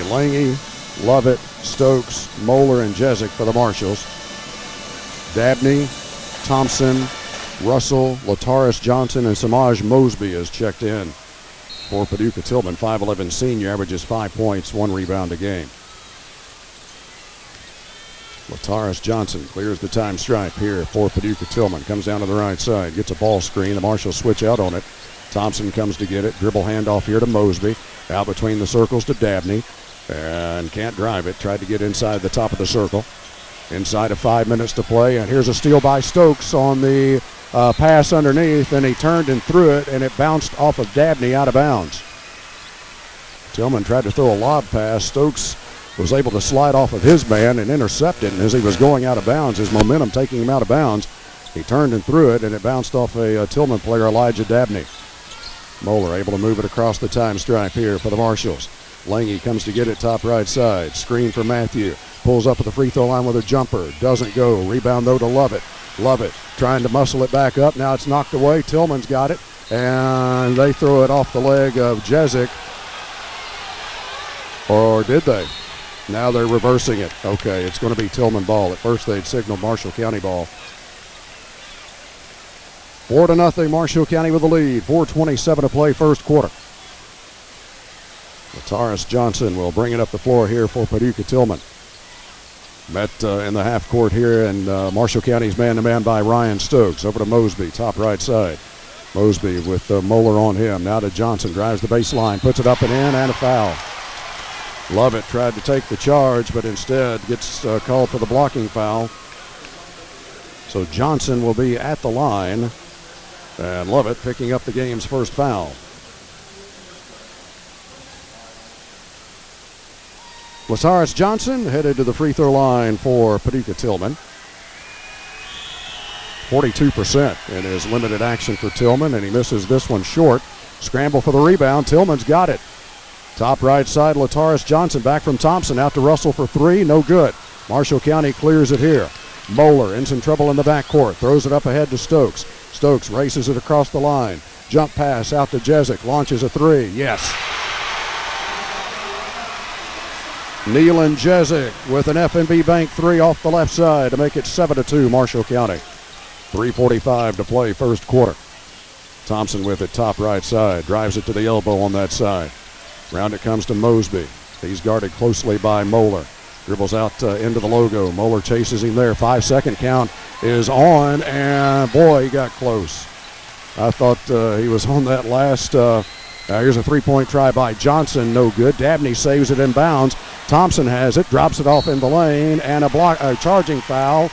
Lange, Lovett, Stokes, Moeller, and Jezik for the Marshals. Dabney, Thompson, Russell, Lataris Johnson, and Samaj Mosby is checked in for Paducah. Tilghman, 5'11" senior, averages 5 points, 1 rebound a game. Lataris Johnson clears the time stripe here for Paducah. Tilghman comes down to the right side, gets a ball screen. The Marshals switch out on it. Thompson comes to get it. Dribble handoff here to Mosby. Out between the circles to Dabney. And can't drive it. Tried to get inside the top of the circle. Inside of 5 minutes to play. And here's a steal by Stokes on the pass underneath. And he turned and threw it, and it bounced off of Dabney out of bounds. Tilghman tried to throw a lob pass. Stokes was able to slide off of his man and intercept it. And as he was going out of bounds, his momentum taking him out of bounds, he turned and threw it, and it bounced off a Tilghman player, Elijah Dabney. Moeller able to move it across the time stripe here for the Marshals. Lange comes to get it top right side. Screen for Matthew. Pulls up at the free throw line with a jumper. Doesn't go. Rebound, though, to Lovett. Lovett trying to muscle it back up. Now it's knocked away. Tillman's got it. And they throw it off the leg of Jezik. Or did they? Now they're reversing it. Okay, it's going to be Tilghman ball. At first they'd signaled Marshall County ball. 4-0, Marshall County with the lead. 4:27 to play, first quarter. Lataris Johnson will bring it up the floor here for Paducah. Tilghman. Met in the half court here, and Marshall County's man-to-man by Ryan Stokes. Over to Mosby, top right side. Mosby with Moeller on him. Now to Johnson, drives the baseline, puts it up and in, and a foul. Lovett tried to take the charge, but instead gets called for the blocking foul. So Johnson will be at the line. And Lovett picking up the game's first foul. Lataris Johnson headed to the free throw line for Paducah. Tilghman. 42% in his limited action for Tilghman, and he misses this one short. Scramble for the rebound. Tillman's got it. Top right side, Lataris Johnson back from Thompson. Out to Russell for three. No good. Marshall County clears it here. Moeller in some trouble in the backcourt. Throws it up ahead to Stokes. Stokes races it across the line. Jump pass out to Jezik. Launches a three. Yes. Nealon Jezik with an F&B Bank three off the left side to make it 7-2 Marshall County. 3:45 to play, first quarter. Thompson with it top right side. Drives it to the elbow on that side. Round it comes to Mosby. He's guarded closely by Moeller. Dribbles out into the logo. Moeller chases him there. 5-second count is on, and boy, he got close. I thought he was on that last. Here's a three-point try by Johnson. No good. Dabney saves it in bounds. Thompson has it, drops it off in the lane, and a charging foul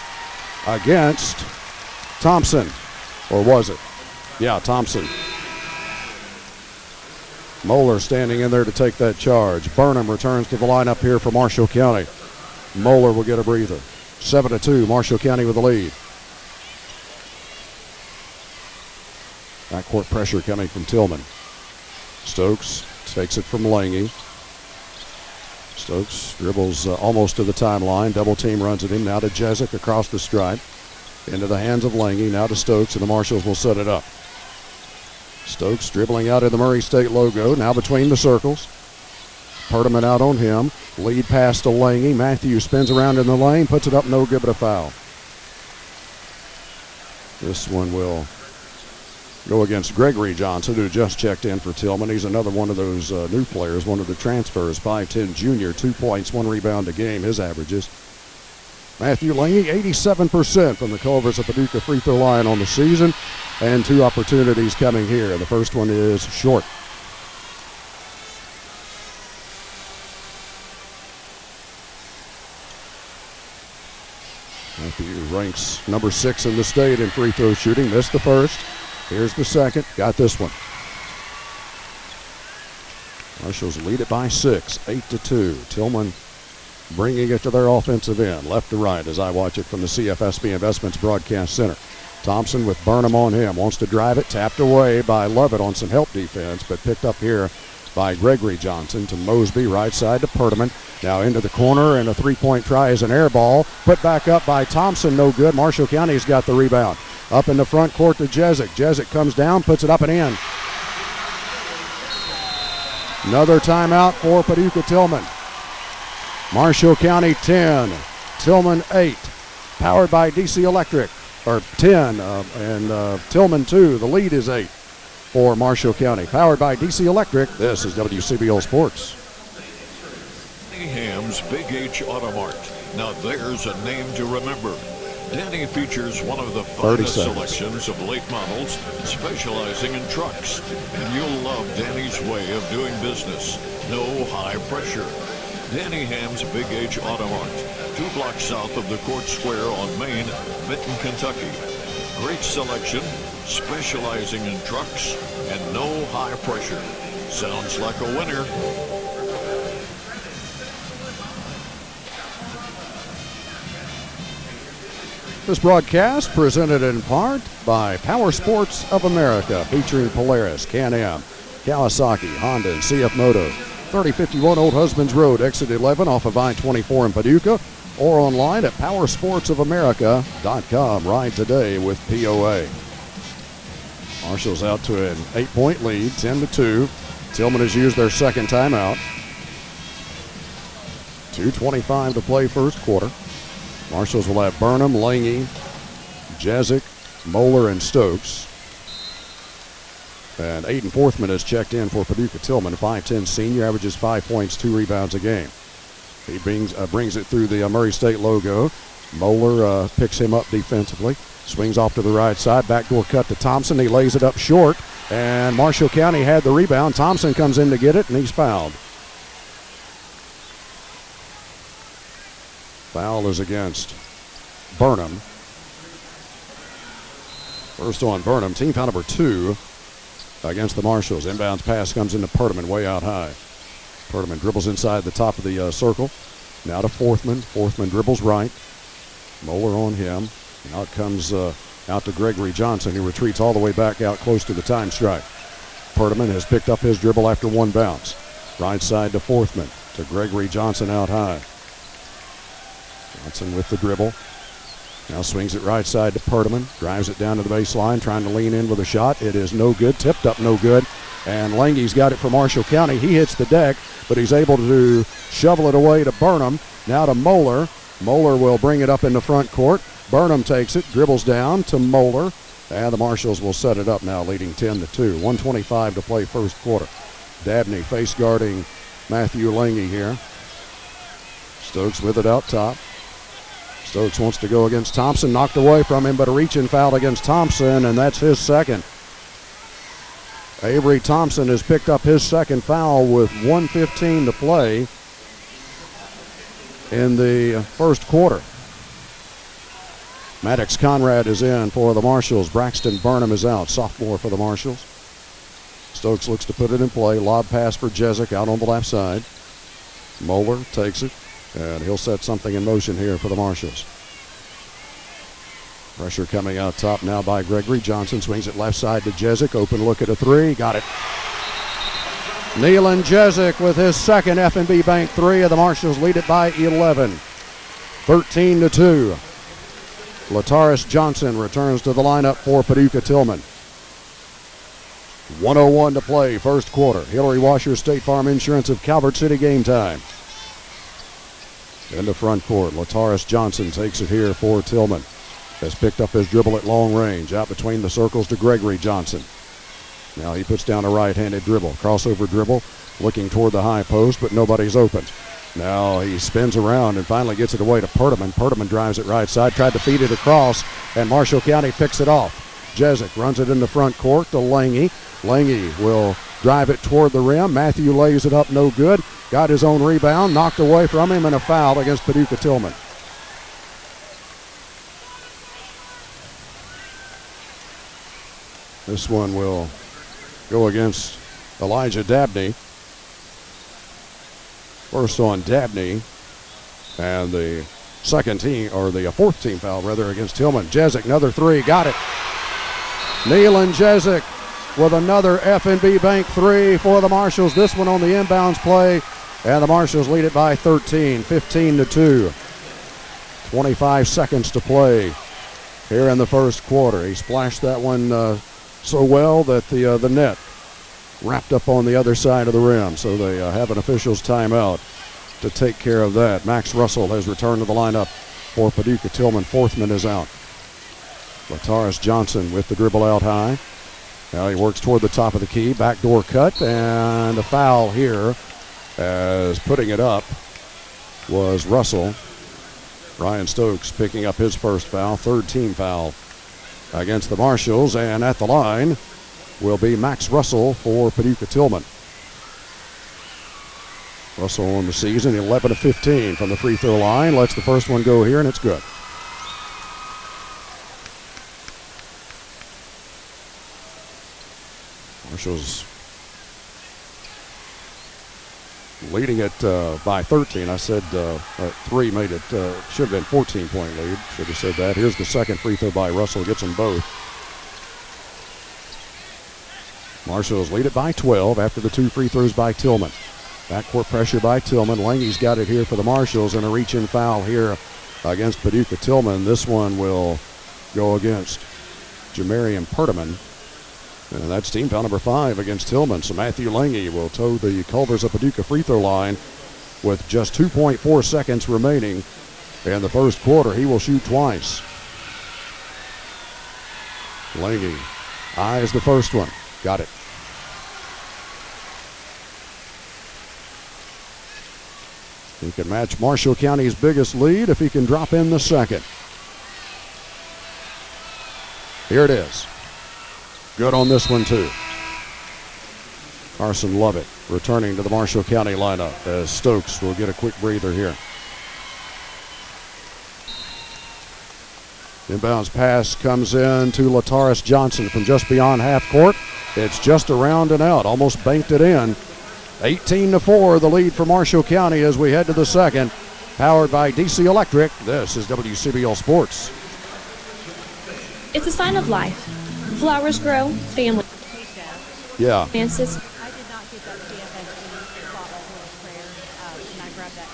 against Thompson. Or was it? Yeah, Thompson. Moeller standing in there to take that charge. Burnham returns to the lineup here for Marshall County. Moeller will get a breather. 7-2, Marshall County with the lead. Backcourt pressure coming from Tilghman. Stokes takes it from Lange. Stokes dribbles almost to the timeline. Double team runs at him. Now to Jezik across the stripe. Into the hands of Lange. Now to Stokes, and the Marshals will set it up. Stokes dribbling out of the Murray State logo. Now between the circles. Pertman out on him. Lead pass to Lange. Matthews spins around in the lane. Puts it up, no good, but a foul. This one will go against Gregory Johnson, who just checked in for Tilghman. He's another one of those new players, one of the transfers. 5'10" junior, 2 points, 1 rebound a game, his averages. Matthew Lange, 87% from the Culver's of Paducah free throw line on the season, and 2 opportunities coming here. The first one is short. Matthew ranks number 6 in the state in free throw shooting. Missed the first. Here's the second. Got this one. Marshals lead it by 6, 8-2. Tilghman bringing it to their offensive end, left to right, as I watch it from the CFSB Investments Broadcast Center. Thompson with Burnham on him. Wants to drive it. Tapped away by Lovett on some help defense, but picked up here by Gregory Johnson to Mosby, right side to Pertman. Now into the corner, and a three-point try is an air ball. Put back up by Thompson, no good. Marshall County's got the rebound. Up in the front court to Jezik. Jezik comes down, puts it up and in. Another timeout for Paducah. Tilghman. Marshall County 10, Tilghman 8. Powered by DC Electric, or 10, and Tilghman 2. The lead is 8 for Marshall County. Powered by DC Electric, this is WCBL Sports. Ham's Big H Auto Mart. Now there's a name to remember. Danny features one of the finest selections of late models, specializing in trucks. And you'll love Danny's way of doing business. No high pressure. Danny Ham's Big H Auto Mart, 2 blocks south of the Court Square on Main, Benton, Kentucky. Great selection, specializing in trucks, and no high pressure. Sounds like a winner. This broadcast presented in part by Power Sports of America, featuring Polaris, Can-Am, Kawasaki, Honda, and CF Moto. 3051 Old Husbands Road, exit 11 off of I-24 in Paducah, or online at powersportsofamerica.com. Ride today with POA. Marshall's out to an 8-point lead, 10-2. Tilghman has used their second timeout. 2:25 to play first quarter. Marshals will have Burnham, Lange, Jezik, Moeller, and Stokes. And Aiden Forthman has checked in for Paducah Tilghman, 5'10 senior, averages 5 points, 2 rebounds a game. He brings it through the Murray State logo. Moeller picks him up defensively, swings off to the right side, backdoor cut to Thompson. He lays it up short, and Marshall County had the rebound. Thompson comes in to get it, and he's fouled. Foul is against Burnham. First on Burnham, team foul number 2 against the Marshals. Inbounds pass comes into Perdaman way out high. Perdaman dribbles inside the top of the circle. Now to Forthman. Forthman dribbles right. Moeller on him. And out comes out to Gregory Johnson. He retreats all the way back out close to the time stripe. Perdaman has picked up his dribble after one bounce. Right side to Forthman. To Gregory Johnson out high. Johnson with the dribble. Now swings it right side to Perdaman. Drives it down to the baseline, trying to lean in with a shot. It is no good. Tipped up no good. And Lange's got it for Marshall County. He hits the deck, but he's able to shovel it away to Burnham. Now to Moeller. Moeller will bring it up in the front court. Burnham takes it, dribbles down to Moeller. And the Marshals will set it up now, leading 10-2. 1:25 to play first quarter. Dabney face guarding Matthew Lange here. Stokes with it out top. Stokes wants to go against Thompson, knocked away from him, but a reach-in foul against Thompson, and that's his second. Avery Thompson has picked up his second foul with 1:15 to play in the first quarter. Maddox Conrad is in for the Marshals. Braxton Burnham is out, sophomore for the Marshals. Stokes looks to put it in play. Lob pass for Jezik out on the left side. Moeller takes it. And he'll set something in motion here for the Marshals. Pressure coming out top now by Gregory. Johnson swings it left side to Jezik. Open look at a three. Got it. Nealon Jezik with his second F&B Bank three, and the Marshals lead it by 11. 13-2. Lataris Johnson returns to the lineup for Paducah Tilghman. 1:01 to play first quarter. Hillary Washer, State Farm Insurance of Calvert City, game time. In the front court, Lataris Johnson takes it here for Tilghman. Has picked up his dribble at long range. Out between the circles to Gregory Johnson. Now he puts down a right-handed dribble. Crossover dribble, looking toward the high post, but nobody's open. Now he spins around and finally gets it away to Perdaman. Perdaman drives it right side, tried to feed it across, and Marshall County picks it off. Jezik runs it in the front court to Lange. Lange will drive it toward the rim. Matthew lays it up, no good. Got his own rebound, knocked away from him, and a foul against Paducah Tilghman. This one will go against Elijah Dabney. First on Dabney, and the second team, or the fourth team foul rather, against Tilghman. Jezik, another three, got it. Nealon Jezik with another F&B Bank three for the Marshals. This one on the inbounds play, and the Marshals lead it by 13, 15-2. 25 seconds to play here in the first quarter. He splashed that one so well that the net wrapped up on the other side of the rim. So they have an official's timeout to take care of that. Max Russell has returned to the lineup for Paducah Tilghman. Fourthman is out. Lataris Johnson with the dribble out high. Now he works toward the top of the key. Backdoor cut, and a foul here as putting it up was Russell. Ryan Stokes picking up his first foul, third team foul against the Marshals, and at the line will be Max Russell for Paducah Tilghman. Russell on the season, 11 of 15 from the free throw line. Lets the first one go here, and it's good. Marshals leading it by 13. I said 3 made it, should have been 14-point lead. Should have said that. Here's the second free throw by Russell. Gets them both. Marshals lead it by 12 after the 2 free throws by Tilghman. Backcourt pressure by Tilghman. Lange's got it here for the Marshals, and a reach-in foul here against Paducah Tilghman. This one will go against Jamarian Pertaman. And that's team foul number 5 against Tilghman. So Matthew Lange will toe the Culvers of Paducah free throw line with just 2.4 seconds remaining in the first quarter. He will shoot twice. Lange eyes the first one. Got it. He can match Marshall County's biggest lead if he can drop in the second. Here it is. Good on this one, too. Carson Lovett returning to the Marshall County lineup as Stokes will get a quick breather here. Inbounds pass comes in to Lataris Johnson from just beyond half court. It's just around and out, almost banked it in. 18-4, the lead for Marshall County as we head to the second. Powered by DC Electric, this is WCBL Sports. It's a sign of life. Flowers grow, family. Yeah. Dances. I did not get that CFSB bottle of prayer. Can I grab that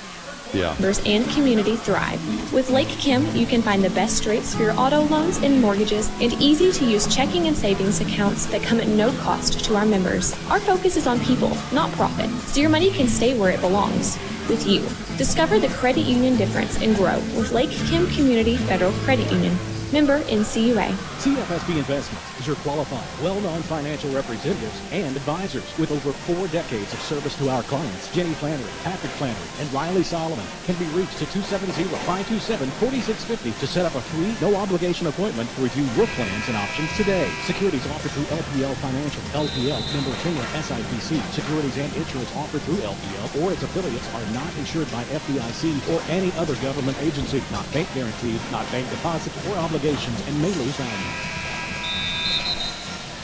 now? Yeah. Members and community thrive. With Lake Kim, you can find the best rates for your auto loans and mortgages and easy-to-use checking and savings accounts that come at no cost to our members. Our focus is on people, not profit, so your money can stay where it belongs, with you. Discover the credit union difference and grow with Lake Kim Community Federal Credit Union. Member NCUA. CFSB Investments is your qualified, well-known financial representatives and advisors with over 4 decades of service to our clients. Jenny Flannery, Patrick Flannery, and Riley Solomon can be reached at 270-527-4650 to set up a free, no-obligation appointment to review your plans and options today. Securities offered through LPL Financial, LPL, member FINRA SIPC. Securities and insurance offered through LPL or its affiliates are not insured by FDIC or any other government agency. Not bank guaranteed, not bank deposits or obligations, and may lose value.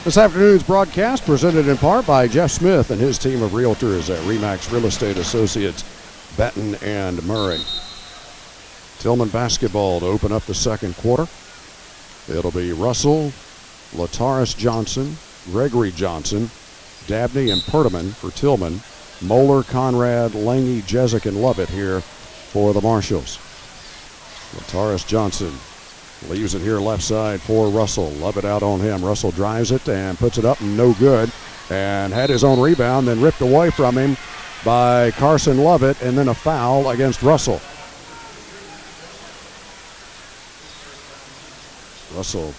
This afternoon's broadcast presented in part by Jeff Smith and his team of realtors at RE/MAX Real Estate Associates, Benton and Murray. Tilghman basketball to open up the second quarter. It'll be Russell, Lataris Johnson, Gregory Johnson, Dabney, and Pertaman for Tilghman. Moeller, Conrad, Lange, Jezik, and Lovett here for the Marshals. Lataris Johnson leaves it here left side for Russell. Lovett out on him. Russell drives it and puts it up, no good. And had his own rebound, then ripped away from him by Carson Lovett, and then a foul against Russell. Russell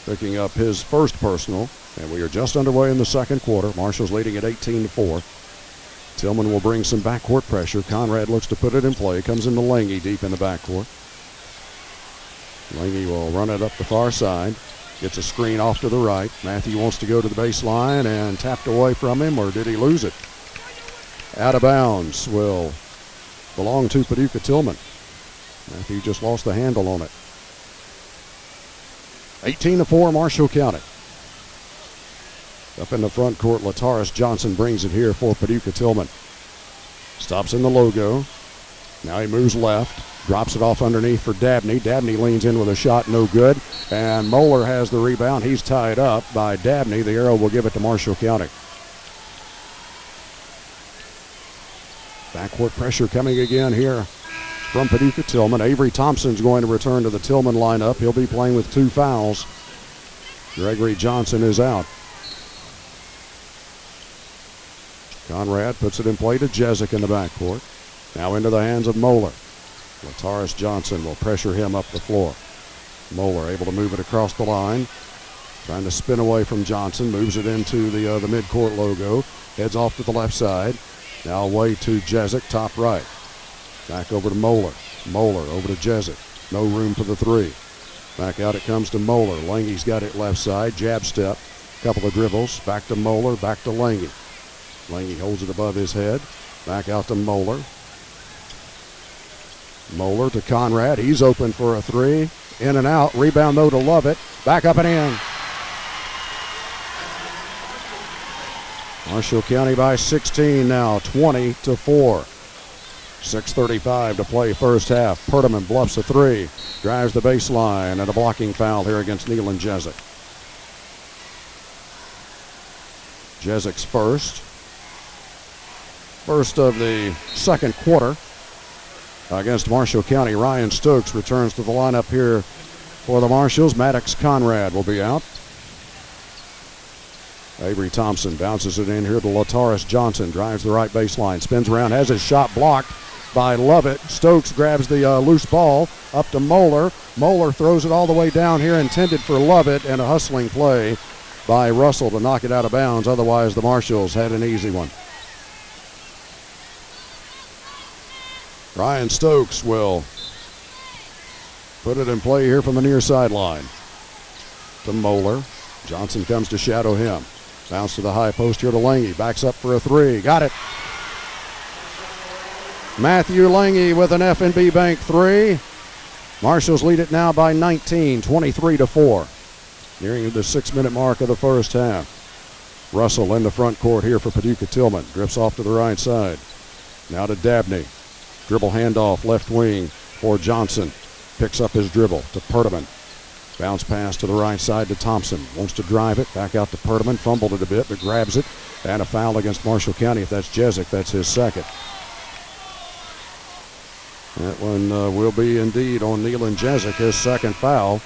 picking up his first personal, and we are just underway in the second quarter. Marshall's leading at 18-4. Tilghman will bring some backcourt pressure. Conrad looks to put it in play. Comes into Lange deep in the backcourt. Lange will run it up the far side. Gets a screen off to the right. Matthew wants to go to the baseline and tapped away from him, or did he lose it? Out of bounds will belong to Paducah Tilghman. Matthew just lost the handle on it. 18-4 Marshall County. Up in the front court, Lataris Johnson brings it here for Paducah Tilghman. Stops in the logo. Now he moves left. Drops it off underneath for Dabney. Dabney leans in with a shot, no good. And Moeller has the rebound. He's tied up by Dabney. The arrow will give it to Marshall County. Backcourt pressure coming again here from Paducah Tilghman. Avery Thompson's going to return to the Tilghman lineup. He'll be playing with 2 fouls. Gregory Johnson is out. Conrad puts it in play to Jezik in the backcourt. Now into the hands of Moeller. Lataris Johnson will pressure him up the floor. Moeller able to move it across the line. Trying to spin away from Johnson. Moves it into the midcourt logo. Heads off to the left side. Now away to Jezik, top right. Back over to Moeller. Moeller over to Jezik. No room for the three. Back out it comes to Moeller. Lange's got it left side. Jab step. Couple of dribbles. Back to Moeller. Back to Lange. Lange holds it above his head. Back out to Moeller. Moeller to Conrad. He's open for a three. In and out. Rebound though to Lovett. Back up and in. Marshall County by 16 now. 20-4. 6:35 to play first half. Perdaman bluffs a three. Drives the baseline, and a blocking foul here against Nealon Jezik. Jezik's first. First of the second quarter against Marshall County. Ryan Stokes returns to the lineup here for the Marshals. Maddox Conrad will be out. Avery Thompson bounces it in here to Lataris Johnson. Drives the right baseline. Spins around. Has his shot blocked by Lovett. Stokes grabs the loose ball up to Moeller. Moeller throws it all the way down here, intended for Lovett, and a hustling play by Russell to knock it out of bounds. Otherwise, the Marshals had an easy one. Ryan Stokes will put it in play here from the near sideline. To Moeller. Johnson comes to shadow him. Bounce to the high post here to Lange. Backs up for a three. Got it. Matthew Lange with an F&B Bank three. Marshals lead it now by 19, 23-4. Nearing the 6-minute mark of the first half. Russell in the front court here for Paducah Tilghman. Drifts off to the right side. Now to Dabney. Dribble handoff left wing for Johnson. Picks up his dribble to Perdaman. Bounce pass to the right side to Thompson. Wants to drive it. Back out to Perdaman. Fumbled it a bit, but grabs it. And a foul against Marshall County. If that's Jezik, that's his second. That one will be indeed on Nealon Jezik, his second foul.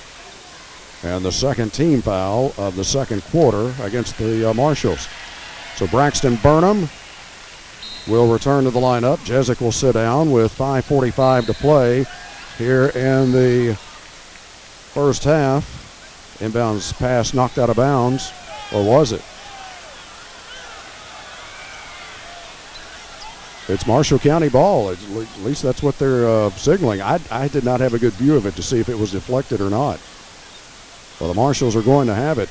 And the second team foul of the second quarter against the Marshals. So Braxton Burnham will return to the lineup. Jezik will sit down with 5:45 to play here in the first half. Inbounds pass knocked out of bounds, or was it? It's Marshall County ball. At least that's what they're signaling. I did not have a good view of it to see if it was deflected or not. Well, the Marshals are going to have it.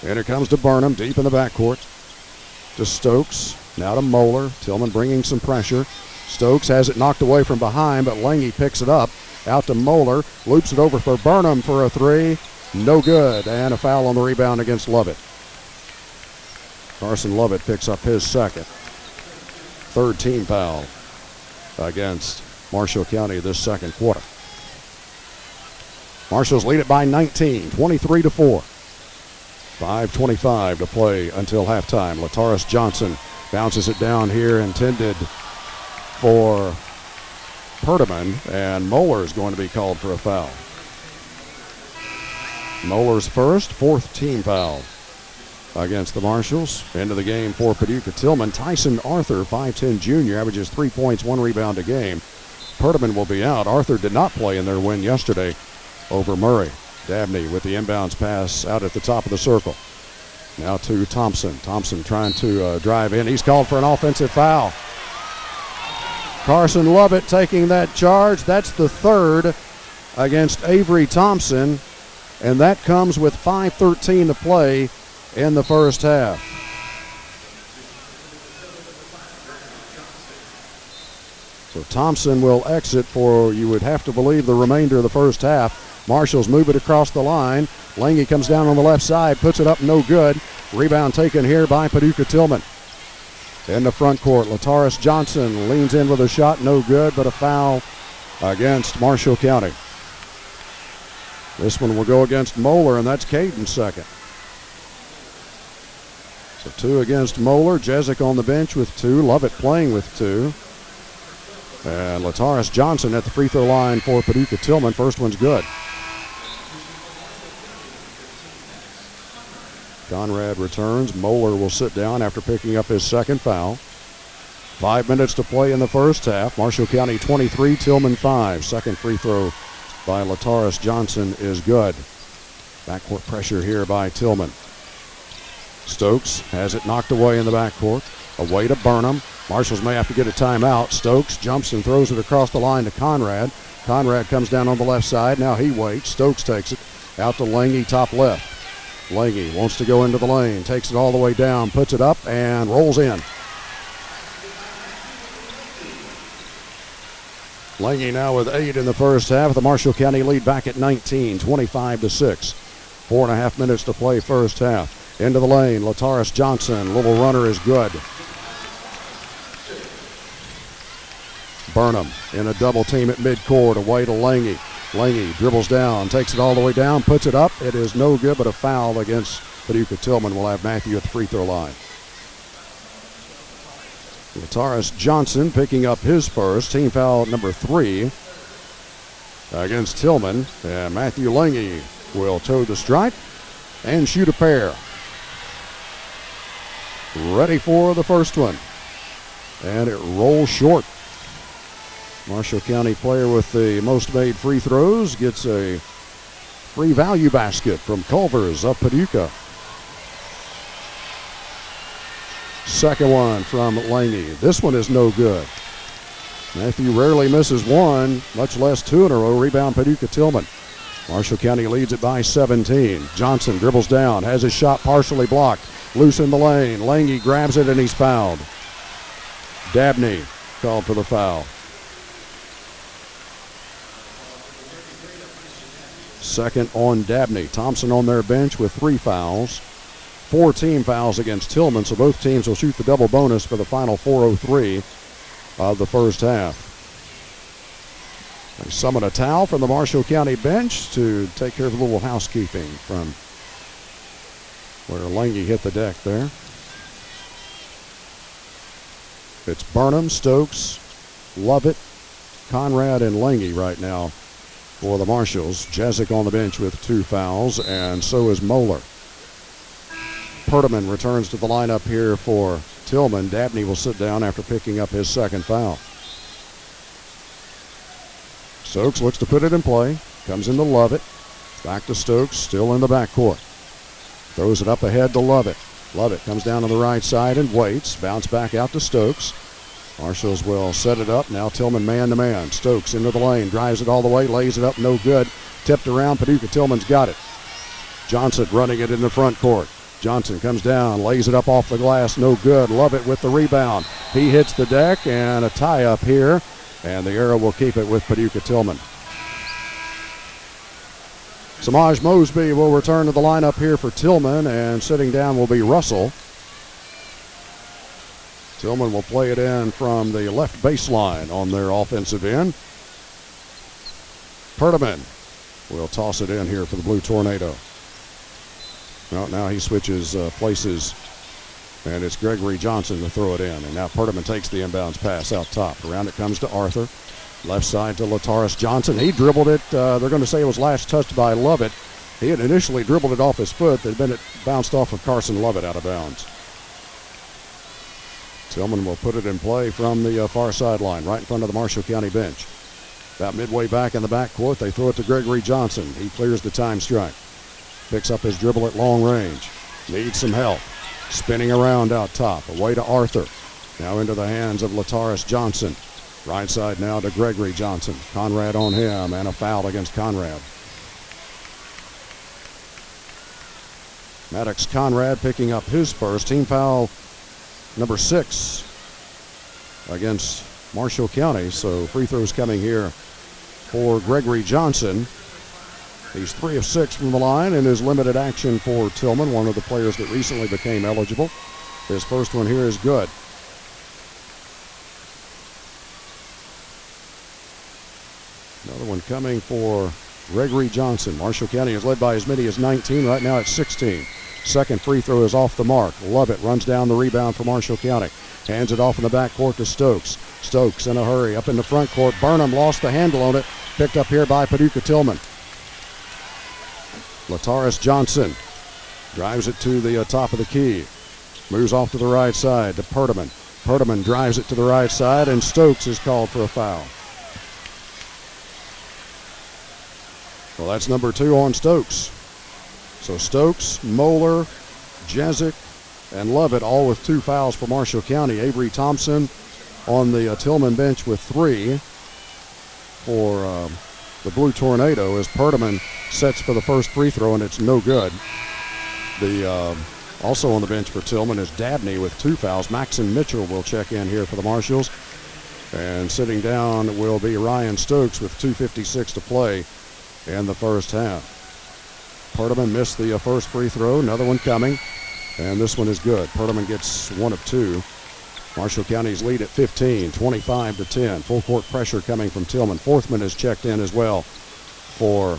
And it comes to Burnham deep in the backcourt. To Stokes. Now to Moeller. Tilghman bringing some pressure. Stokes has it knocked away from behind, but Lange picks it up. Out to Moeller. Loops it over for Burnham for a three. No good. And a foul on the rebound against Lovett. Carson Lovett picks up his second. Third team foul against Marshall County this second quarter. Marshals lead it by 19, 23-4. 5:25 to play until halftime. Lataris Johnson bounces it down here, intended for Perdaman, and Moeller is going to be called for a foul. Moeller's first, fourth team foul against the Marshals. Into the game for Paducah Tilghman. Tyson Arthur, 5'10 junior, averages 3 points, 1 rebound a game. Perdaman will be out. Arthur did not play in their win yesterday over Murray. Dabney with the inbounds pass out at the top of the circle. Now to Thompson. Thompson trying to drive in. He's called for an offensive foul. Carson Lovett taking that charge. That's the third against Avery Thompson, and that comes with 5:13 to play in the first half. So Thompson will exit for, you would have to believe, the remainder of the first half. Marshals move it across the line. Lange comes down on the left side, puts it up, no good. Rebound taken here by Paducah Tilghman. In the front court, Lataris Johnson leans in with a shot, no good, but a foul against Marshall County. This one will go against Moeller, and that's Caden's second. So 2 against Moeller. Jezik on the bench with 2. Lovett playing with 2. And Lataris Johnson at the free throw line for Paducah Tilghman. First one's good. Conrad returns. Moeller will sit down after picking up his second foul. 5 minutes to play in the first half. Marshall County 23, Tilghman 5. Second free throw by Lataris Johnson is good. Backcourt pressure here by Tilghman. Stokes has it knocked away in the backcourt. Away to Burnham. Marshals may have to get a timeout. Stokes jumps and throws it across the line to Conrad. Conrad comes down on the left side. Now he waits. Stokes takes it out to Lange, top left. Lange wants to go into the lane. Takes it all the way down. Puts it up and rolls in. Lange now with 8 in the first half. The Marshall County lead back at 19, 25-6. 4.5 minutes to play first half. Into the lane, Lataris Johnson. Little runner is good. Burnham in a double team at midcourt. Away to Lange. Lange dribbles down, takes it all the way down, puts it up. It is no good, but a foul against Paducah Tilghman. Will have Matthew at the free throw line. Lataris Johnson picking up his first, team foul number 3 against Tilghman. And Matthew Lange will toe the stripe and shoot a pair. Ready for the first one. And it rolls short. Marshall County player with the most made free throws gets a free value basket from Culver's of Paducah. Second one from Lange. This one is no good. Matthew rarely misses one, much less 2 in a row. Rebound Paducah Tilghman. Marshall County leads it by 17. Johnson dribbles down, has his shot partially blocked. Loose in the lane. Lange grabs it and he's fouled. Dabney called for the foul. Second on Dabney. Thompson on their bench with 3 fouls. 4 team fouls against Tilghman, so both teams will shoot the double bonus for the final 4:03 of the first half. They summon a towel from the Marshall County bench to take care of a little housekeeping from where Lange hit the deck there. It's Burnham, Stokes, Lovett, Conrad, and Lange right now for the Marshals. Jezik on the bench with 2 fouls, and so is Moeller. Perdaman returns to the lineup here for Tilghman. Dabney will sit down after picking up his second foul. Stokes looks to put it in play. Comes into Lovett. Back to Stokes, still in the backcourt. Throws it up ahead to Lovett. Lovett comes down to the right side and waits. Bounce back out to Stokes. Marshals will set it up. Now Tilghman man-to-man. Stokes into the lane. Drives it all the way. Lays it up. No good. Tipped around. Paducah Tilghman's got it. Johnson running it in the front court. Johnson comes down. Lays it up off the glass. No good. Lovett with the rebound. He hits the deck and a tie-up here. And the arrow will keep it with Paducah Tilghman. Samaj Mosby will return to the lineup here for Tilghman, and sitting down will be Russell. Tilghman will play it in from the left baseline on their offensive end. Perdaman will toss it in here for the Blue Tornado. Well, now he switches places, and it's Gregory Johnson to throw it in. And now Perdaman takes the inbounds pass out top. Around it comes to Arthur. Left side to Lataris Johnson. He dribbled it. They're going to say it was last touched by Lovett. He had initially dribbled it off his foot. Then it bounced off of Carson Lovett out of bounds. Tilghman will put it in play from the far sideline, right in front of the Marshall County bench. About midway back in the backcourt, they throw it to Gregory Johnson. He clears the time strike. Picks up his dribble at long range. Needs some help. Spinning around out top. Away to Arthur. Now into the hands of Lataris Johnson. Right side now to Gregory Johnson. Conrad on him, and a foul against Conrad. Maddox Conrad picking up his first. Team foul number 6 against Marshall County. So free throws coming here for Gregory Johnson. He's 3 of 6 from the line in his limited action for Tilghman, one of the players that recently became eligible. His first one here is good. Another one coming for Gregory Johnson. Marshall County is led by as many as 19. Right now it's 16. Second free throw is off the mark. Lovett runs down the rebound for Marshall County. Hands it off in the backcourt to Stokes. Stokes in a hurry up in the front court. Burnham lost the handle on it. Picked up here by Paducah Tilghman. Lataris Johnson drives it to the top of the key. Moves off to the right side to Perdaman. Perdaman drives it to the right side, and Stokes is called for a foul. Well, that's number 2 on Stokes. So Stokes, Moeller, Jezik, and Lovett all with 2 fouls for Marshall County. Avery Thompson on the Tilghman bench with 3 for the Blue Tornado as Perdaman sets for the first free throw, and it's no good. Also on the bench for Tilghman is Dabney with 2 fouls. Maxon Mitchell will check in here for the Marshals. And sitting down will be Ryan Stokes with 2:56 to play in the first half. Perdaman missed the first free throw. Another one coming. And this one is good. Perdaman gets 1 of 2. Marshall County's lead at 15, 25-10. Full court pressure coming from Tilghman. Forthman is checked in as well for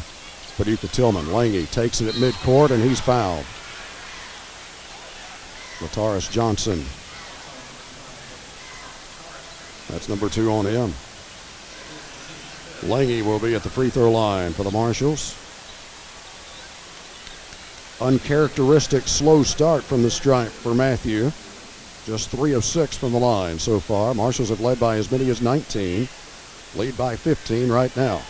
Paducah Tilghman. Lange takes it at midcourt, and he's fouled. Lataris Johnson. That's number 2 on him. Lange will be at the free throw line for the Marshals. Uncharacteristic slow start from the stripe for Matthew. Just 3 of 6 from the line so far. Marshals have led by as many as 19. Lead by 15 right now.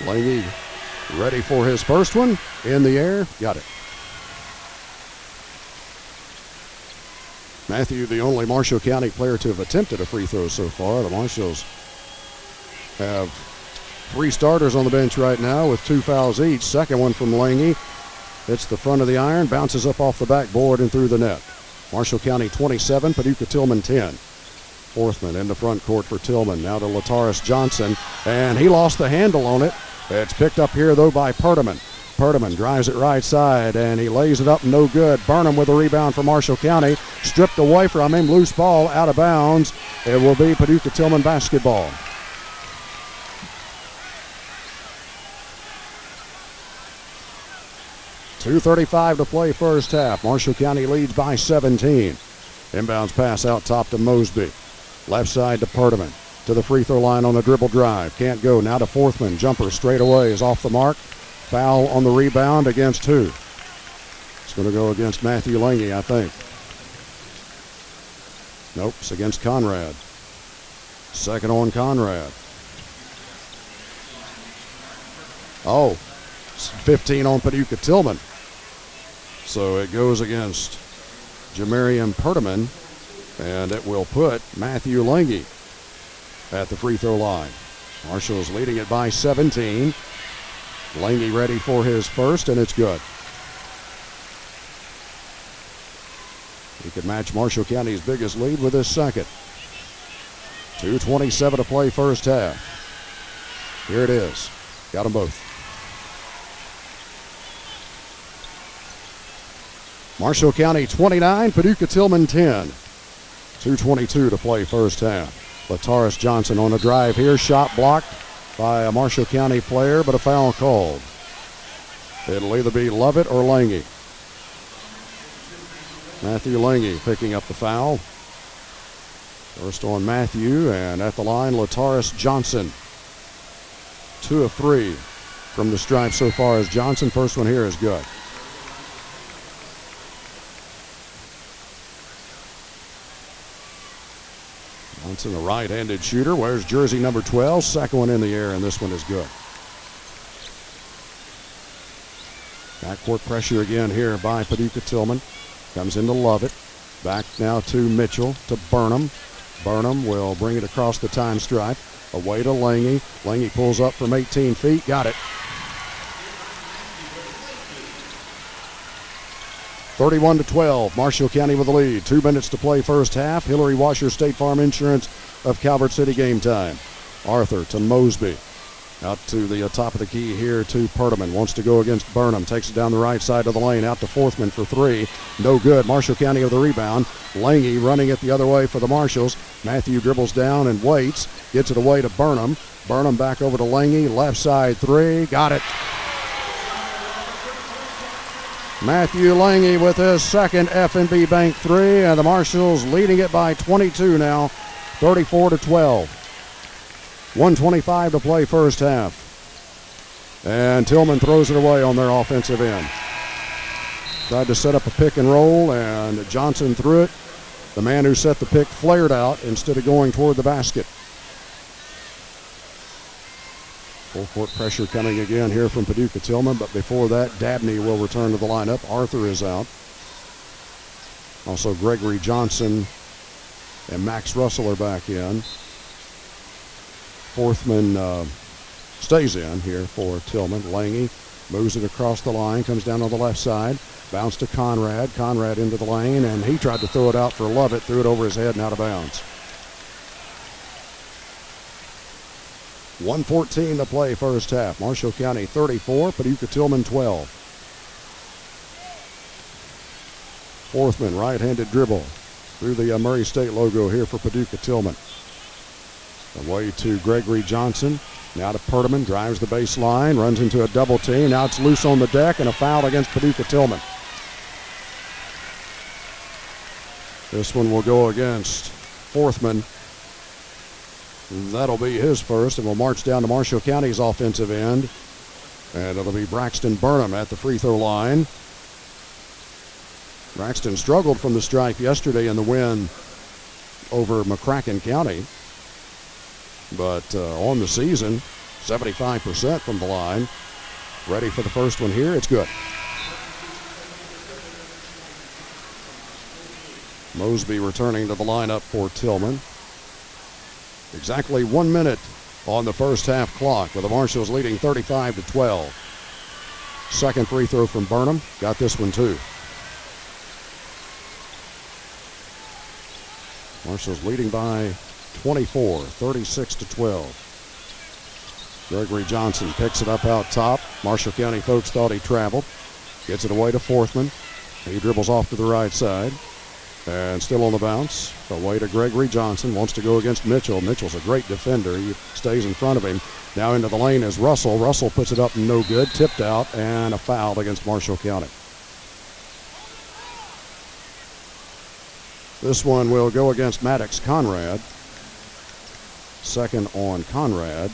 Lange ready for his first one. In the air. Got it. Matthew, the only Marshall County player to have attempted a free throw so far. The Marshals have 3 starters on the bench right now with 2 fouls each. Second one from Lange. Hits the front of the iron, bounces up off the backboard and through the net. Marshall County 27, Paducah Tilghman 10. Forthman in the front court for Tilghman. Now to Lataris Johnson, and he lost the handle on it. It's picked up here, though, by Perdaman. Perdaman drives it right side, and he lays it up, no good. Burnham with a rebound for Marshall County. Stripped away from him, loose ball, out of bounds. It will be Paducah Tilghman basketball. .235 to play first half. Marshall County leads by 17. Inbounds pass out top to Mosby. Left side to Perdaman. To the free throw line on a dribble drive. Can't go. Now to Forthman. Jumper straight away is off the mark. Foul on the rebound against who? It's going to go against Matthew Lange, I think. Nope, it's against Conrad. Second on Conrad. Oh, it's 15 on Paducah Tilghman. So it goes against Jamarian Perdaman, and it will put Matthew Lange at the free throw line. Marshall's leading it by 17. Lange ready for his first, and it's good. He could match Marshall County's biggest lead with his second. 2:27 to play first half. Here it is. Got them both. Marshall County 29, Paducah Tilghman 10. 2:22 to play first half. Lataris Johnson on a drive here. Shot blocked by a Marshall County player, but a foul called. It'll either be Lovett or Lange. Matthew Lange picking up the foul. First on Matthew, and at the line, Lataris Johnson. 2 of 3 from the stripe so far as Johnson. First one here is good. Johnson, a right-handed shooter, wears jersey number 12. Second one in the air, and this one is good. Backcourt pressure again here by Paducah Tilghman. Comes into Lovett. Back now to Mitchell, to Burnham. Burnham will bring it across the time stripe. Away to Lange. Lange pulls up from 18 feet. Got it. 31-12. Marshall County with the lead. 2 minutes to play first half. Hillary Washer State Farm Insurance of Calvert City game time. Arthur to Mosby. Out to the top of the key here to Perdaman. Wants to go against Burnham. Takes it down the right side of the lane. Out to Forthman for 3. No good. Marshall County with the rebound. Lange running it the other way for the Marshals. Matthew dribbles down and waits. Gets it away to Burnham. Burnham back over to Lange. Left side 3. Got it. Matthew Lange with his second F&B Bank 3, and the Marshals leading it by 22 now, 34-12. 1:25 to play first half. And Tilghman throws it away on their offensive end. Tried to set up a pick and roll, and Johnson threw it. The man who set the pick flared out instead of going toward the basket. Full court pressure coming again here from Paducah Tilghman, but before that, Dabney will return to the lineup. Arthur is out. Also, Gregory Johnson and Max Russell are back in. Forthman stays in here for Tilghman. Lange moves it across the line, comes down on the left side. Bounce to Conrad. Conrad into the lane, and he tried to throw it out for Lovett. Threw it over his head and out of bounds. 1:14 to play first half. Marshall County 34, Paducah Tilghman 12. Forthman, right-handed dribble through the Murray State logo here for Paducah Tilghman. Away to Gregory Johnson. Now to Perdaman, drives the baseline, runs into a double team. Now it's loose on the deck, and a foul against Paducah Tilghman. This one will go against Forthman. That'll be his first, and we'll march down to Marshall County's offensive end. And it'll be Braxton Burnham at the free throw line. Braxton struggled from the stripe yesterday in the win over McCracken County. But on the season, 75% from the line. Ready for the first one here. It's good. Mosby returning to the lineup for Tilghman. Exactly 1 minute on the first half clock, with the Marshals leading 35-12. Second free throw from Burnham. Got this one too. Marshals leading by 24, 36-12. Gregory Johnson picks it up out top. Marshall County folks thought he traveled. Gets it away to Forthman. He dribbles off to the right side. And still on the bounce. Away to Gregory Johnson. Wants to go against Mitchell. Mitchell's a great defender. He stays in front of him. Now into the lane is Russell. Russell puts it up, no good. Tipped out, and a foul against Marshall County. This one will go against Maddox Conrad. Second on Conrad.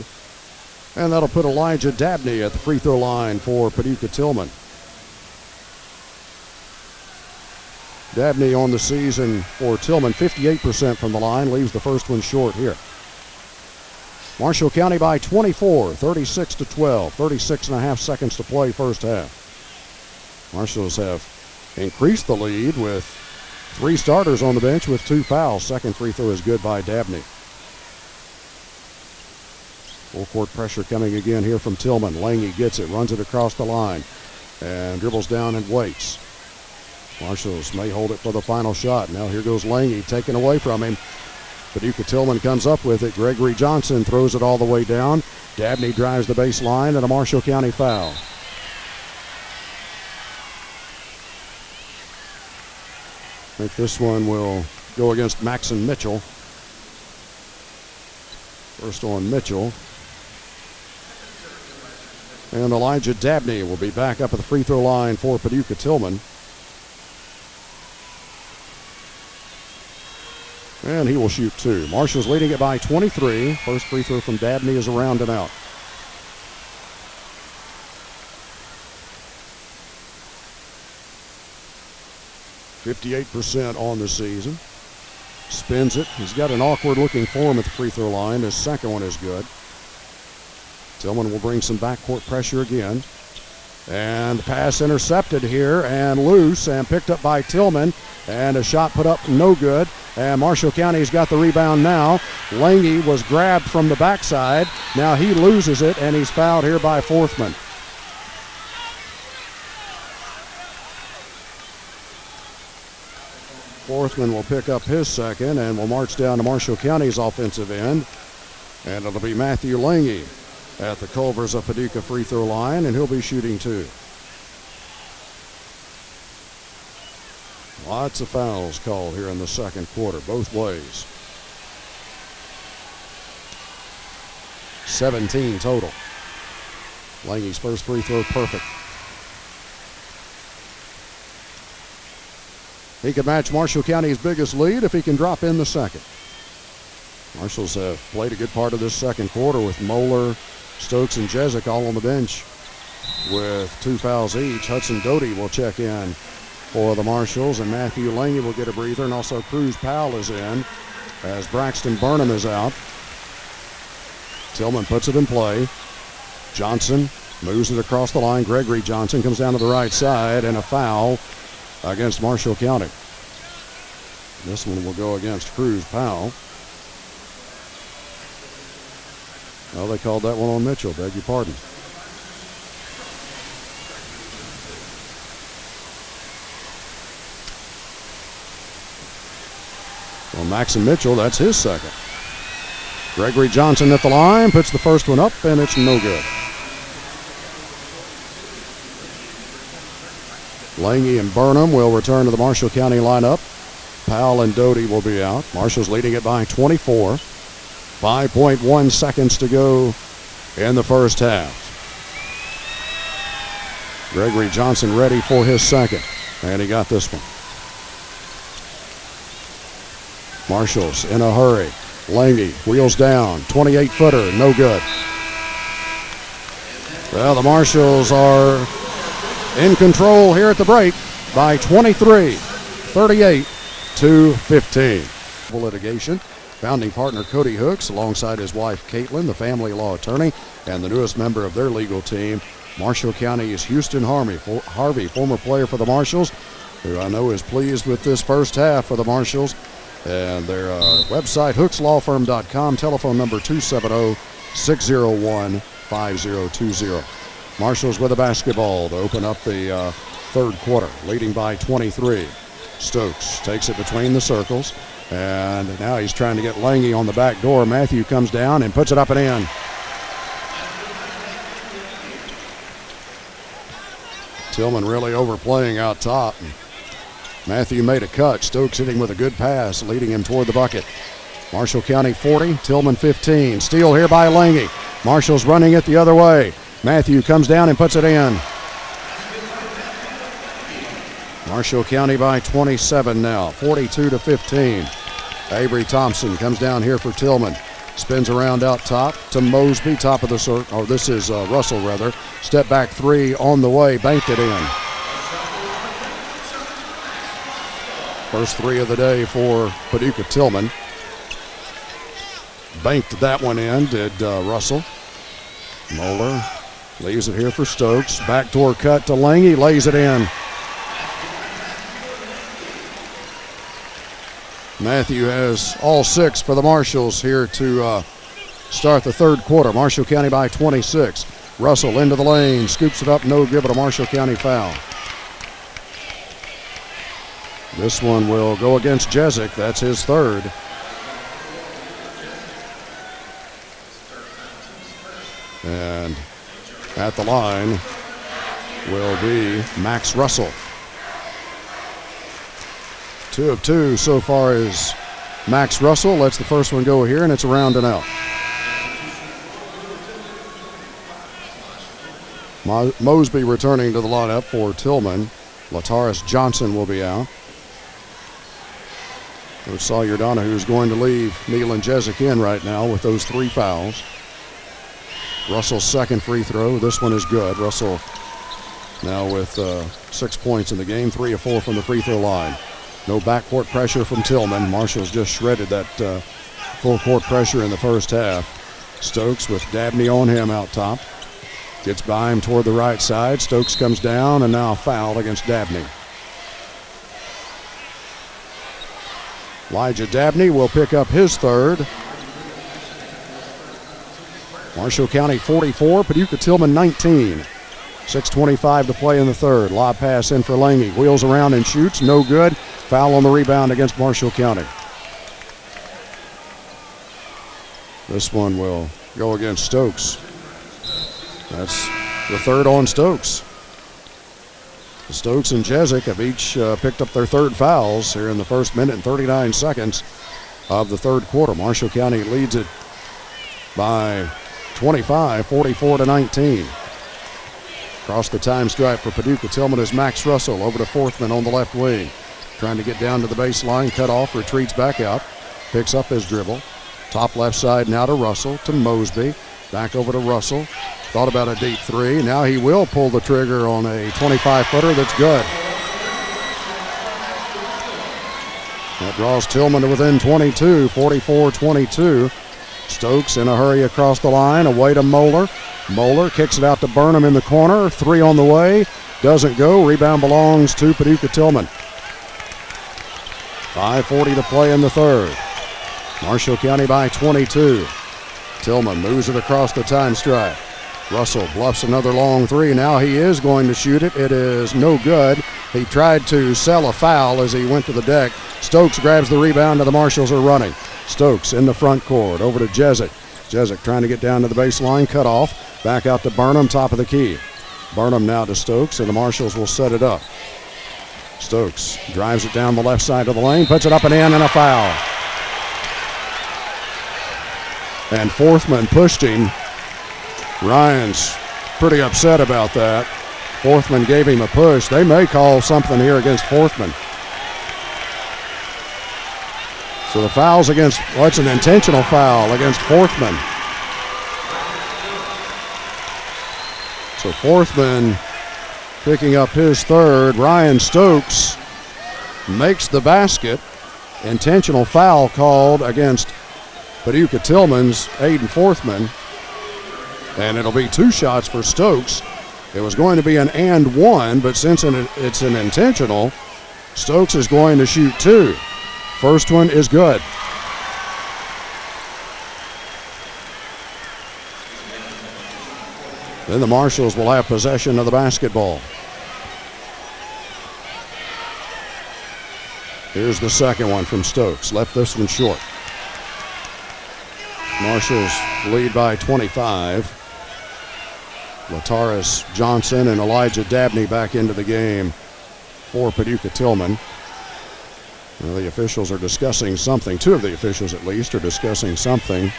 And that'll put Elijah Dabney at the free throw line for Paducah Tilghman. Dabney on the season for Tilghman, 58% from the line, leaves the first one short here. Marshall County by 24, 36-12, 36 and a half seconds to play first half. Marshals have increased the lead with 3 starters on the bench with 2 fouls. Second free throw is good by Dabney. Full court pressure coming again here from Tilghman. Lange gets it, runs it across the line, and dribbles down and waits. Marshals may hold it for the final shot. Now here goes Lange, taken away from him. Paducah Tilghman comes up with it. Gregory Johnson throws it all the way down. Dabney drives the baseline, and a Marshall County foul. I think this one will go against Maxon Mitchell. First on Mitchell. And Elijah Dabney will be back up at the free throw line for Paducah Tilghman. And he will shoot 2. Marshall's leading it by 23. First free throw from Dabney is around and out. .58% on the season. Spins it. He's got an awkward looking form at the free throw line. His second one is good. Tilghman will bring some backcourt pressure again. And the pass intercepted here and loose and picked up by Tilghman. And a shot put up no good. And Marshall County's got the rebound now. Lange was grabbed from the backside. Now he loses it, and he's fouled here by Forthman. Forthman will pick up his second, and will march down to Marshall County's offensive end. And it'll be Matthew Lange at the Culvers of Paducah free throw line, and he'll be shooting 2. Lots of fouls called here in the second quarter, both ways. 17 total. Lange's first free throw perfect. He could match Marshall County's biggest lead if he can drop in the second. Marshals have played a good part of this second quarter with Moeller, Stokes, and Jezik all on the bench with 2 fouls each. Hudson Doty will check in for the Marshals, and Matthew Lange will get a breather, and also Cruz Powell is in as Braxton Burnham is out. Tilghman puts it in play. Johnson moves it across the line. Gregory Johnson comes down to the right side, and a foul against Marshall County. This one will go against Cruz Powell. Well, they called that one on Mitchell. Beg your pardon. Well, Maxon Mitchell, that's his second. Gregory Johnson at the line, puts the first one up, and it's no good. Lange and Burnham will return to the Marshall County lineup. Powell and Doty will be out. Marshall's leading it by 24. 5.1 seconds to go in the first half. Gregory Johnson ready for his second, and he got this one. Marshals in a hurry. Lange wheels down, 28-footer, no good. Well, the Marshals are in control here at the break by 23, 38-15. Litigation. Founding partner Cody Hooks, alongside his wife Caitlin, the family law attorney, and the newest member of their legal team, Marshall County's Houston Harvey, former player for the Marshals, who I know is pleased with this first half for the Marshals. And their website, hookslawfirm.com, telephone number 270-601-5020. Marshals with a basketball to open up the third quarter, leading by 23. Stokes takes it between the circles, and now he's trying to get Lange on the back door. Matthew comes down and puts it up and in. Tilghman really overplaying out top. Matthew made a cut. Stokes hitting with a good pass, leading him toward the bucket. Marshall County 40, Tilghman 15. Steal here by Lange. Marshall's running it the other way. Matthew comes down and puts it in. Marshall County by 27 now, 42-15. Avery Thompson comes down here for Tilghman. Spins around out top to Mosby, top of the circle. Oh, this is Russell, rather. Step back three on the way, banked it in. First three of the day for Paducah Tilghman. Banked that one in, did Russell. Moeller leaves it here for Stokes. Backdoor cut to Lange, lays it in. Matthew has all six for the Marshals here to start the third quarter. Marshall County by 26. Russell into the lane, scoops it up, no good, but a Marshall County foul. This one will go against Jezik. That's his third. And at the line will be Max Russell. 2 of 2 so far is Max Russell. Lets the first one go here, and it's around and out. Mosby returning to the lineup for Tilghman. Lataris Johnson will be out. Coach Sawyer Donahue is going to leave Neal and Jezik in right now with those 3 fouls. Russell's second free throw. This one is good. Russell now with 6 points in the game, 3 of 4 from the free throw line. No backcourt pressure from Tilghman. Marshall's just shredded that full court pressure in the first half. Stokes with Dabney on him out top. Gets by him toward the right side. Stokes comes down, and now fouled against Dabney. Elijah Dabney will pick up his third. Marshall County 44, Paducah Tilghman 19. 6:25 to play in the third. Lob pass in for Lange. Wheels around and shoots. No good. Foul on the rebound against Marshall County. This one will go against Stokes. That's the third on Stokes. Stokes and Jezik have each picked up their third fouls here in the first minute and 39 seconds of the third quarter. Marshall County leads it by 25, 44-19. Across the time stripe for Paducah Tilghman is Max Russell over to Forthman on the left wing. Trying to get down to the baseline, cut off, retreats back out, picks up his dribble. Top left side now to Russell, to Mosby. Back over to Russell. Thought about a deep three. Now he will pull the trigger on a 25-footer that's good. That draws Tilghman to within 22, 44-22. Stokes in a hurry across the line, away to Moeller. Moeller kicks it out to Burnham in the corner. 3 on the way. Doesn't go. Rebound belongs to Paducah Tilghman. 5:40 to play in the third. Marshall County by 22. Tilghman moves it across the time stripe. Russell bluffs another long 3. Now he is going to shoot it. It is no good. He tried to sell a foul as he went to the deck. Stokes grabs the rebound and the Marshals are running. Stokes in the front court. Over to Jezik. Jezik trying to get down to the baseline. Cut off. Back out to Burnham, top of the key. Burnham now to Stokes, and the Marshals will set it up. Stokes drives it down the left side of the lane, puts it up and in, and a foul. And Forthman pushed him. Ryan's pretty upset about that. Forthman gave him a push. They may call something here against Forthman. So the foul's against, well, it's an intentional foul against Forthman. So Forthman picking up his third. Ryan Stokes makes the basket. Intentional foul called against Paducah Tilghman's Aiden Forthman. And it'll be 2 shots for Stokes. It was going to be an and 1, but since it's an intentional, Stokes is going to shoot 2. First one is good. Then the Marshals will have possession of the basketball. Here's the second one from Stokes. Left this one short. Marshals lead by 25. Lataris Johnson and Elijah Dabney back into the game for Paducah Tilghman. Well, the officials are discussing something. 2 of the officials, at least, are discussing something.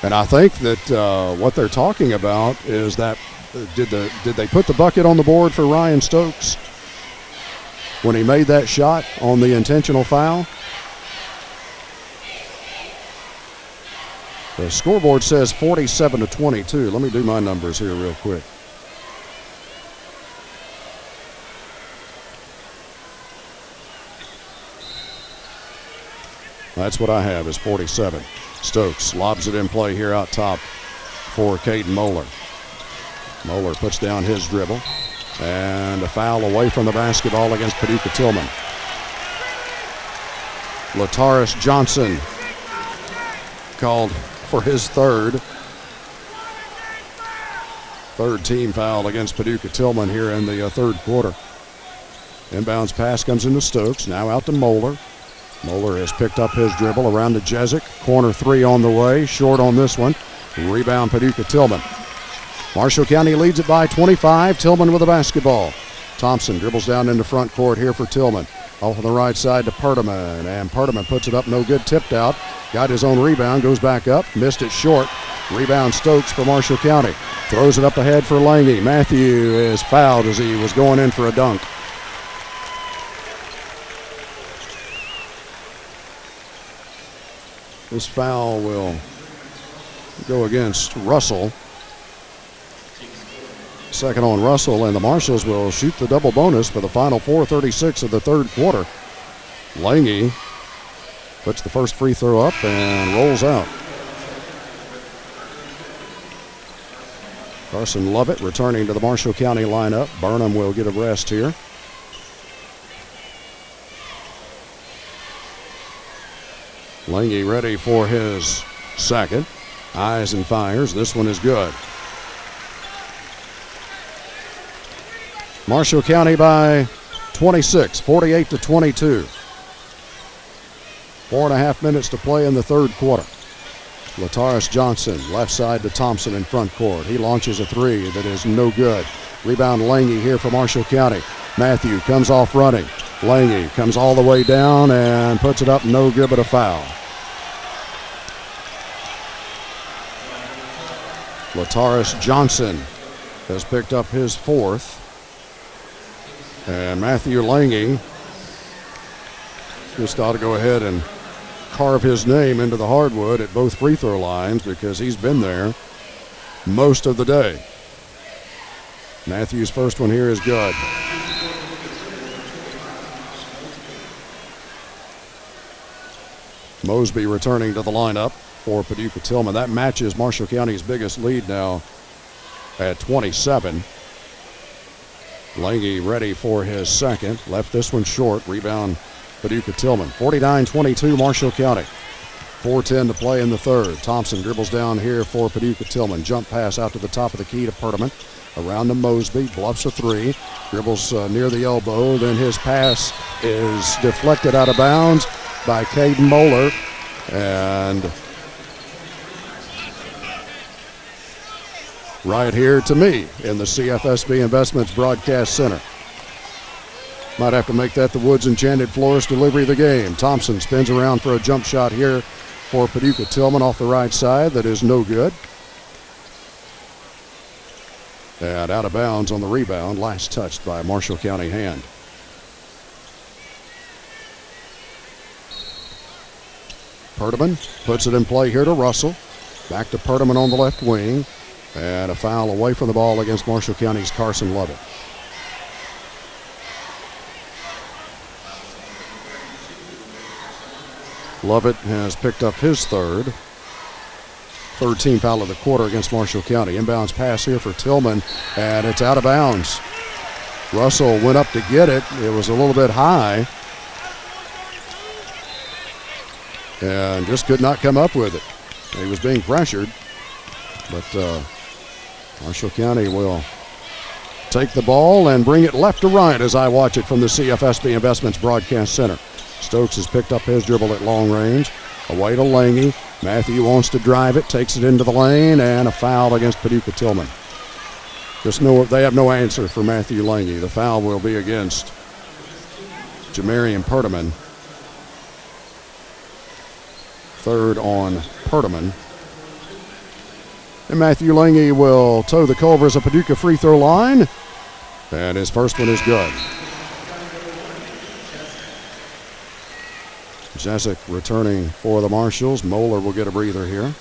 And I think that what they're talking about is that did they put the bucket on the board for Ryan Stokes when he made that shot on the intentional foul? The scoreboard says 47-22. Let me do my numbers here real quick. That's what I have is 47. Stokes lobs it in play here out top for Caden Moeller. Moeller puts down his dribble. And a foul away from the basketball against Paducah Tilghman. Lataris Johnson called for his third team foul against Paducah Tilghman here in the third quarter. Inbounds pass comes into Stokes. Now out to Moeller. Moeller has picked up his dribble around to Jezik. Corner 3 on the way. Short on this one. Rebound Paducah Tilghman. Marshall County leads it by 25. Tilghman with the basketball. Thompson dribbles down into front court here for Tilghman. Off on the right side to Perdaman. And Perdaman puts it up no good. Tipped out. Got his own rebound. Goes back up. Missed it short. Rebound Stokes for Marshall County. Throws it up ahead for Lange. Matthew is fouled as he was going in for a dunk. This foul will go against Russell. Second on Russell, and the Marshals will shoot the double bonus for the final 4:36 of the third quarter. Lange puts the first free throw up and rolls out. Carson Lovett returning to the Marshall County lineup. Burnham will get a rest here. Lange ready for his second. Eyes and fires. This one is good. Marshall County by 26, 48-22. 4.5 minutes to play in the third quarter. Lataris Johnson, left side to Thompson in front court. He launches a 3 that is no good. Rebound Lange here for Marshall County. Matthew comes off running. Lange comes all the way down and puts it up, no good, but a foul. Lataris Johnson has picked up his fourth. And Matthew Lange just ought to go ahead and carve his name into the hardwood at both free throw lines because he's been there most of the day. Matthew's first one here is good. Mosby returning to the lineup for Paducah Tilghman. That matches Marshall County's biggest lead now at 27. Lange ready for his second. Left this one short. Rebound Paducah Tilghman. 49-22 Marshall County. 4:10 to play in the third. Thompson dribbles down here for Paducah Tilghman. Jump pass out to the top of the key to Perdaman. Around to Mosby. Bluffs a three. Dribbles near the elbow. Then his pass is deflected out of bounds by Caden Moeller. And right here to me in the CFSB Investments Broadcast Center. Might have to make that the Woods Enchanted Florist delivery of the game. Thompson spins around for a jump shot here for Paducah Tilghman off the right side. That is no good. And out of bounds on the rebound. Last touched by a Marshall County hand. Perdaman puts it in play here to Russell. Back to Perdaman on the left wing. And a foul away from the ball against Marshall County's Carson Lovett. Lovett has picked up his third team foul of the quarter against Marshall County. Inbounds pass here for Tilghman, and it's out of bounds. Russell went up to get it. It was a little bit high, and just could not come up with it. He was being pressured, but Marshall County will take the ball and bring it left to right as I watch it from the CFSB Investments Broadcast Center. Stokes has picked up his dribble at long range. Away to Lange. Matthew wants to drive it, takes it into the lane, and a foul against Paducah Tilghman. Just know they have no answer for Matthew Lange. The foul will be against Jamarian Perdaman. Third on Perdaman. And Matthew Lange will toe the Culvers of Paducah free throw line. And his first one is good. Jessic returning for the Marshals. Moeller will get a breather here.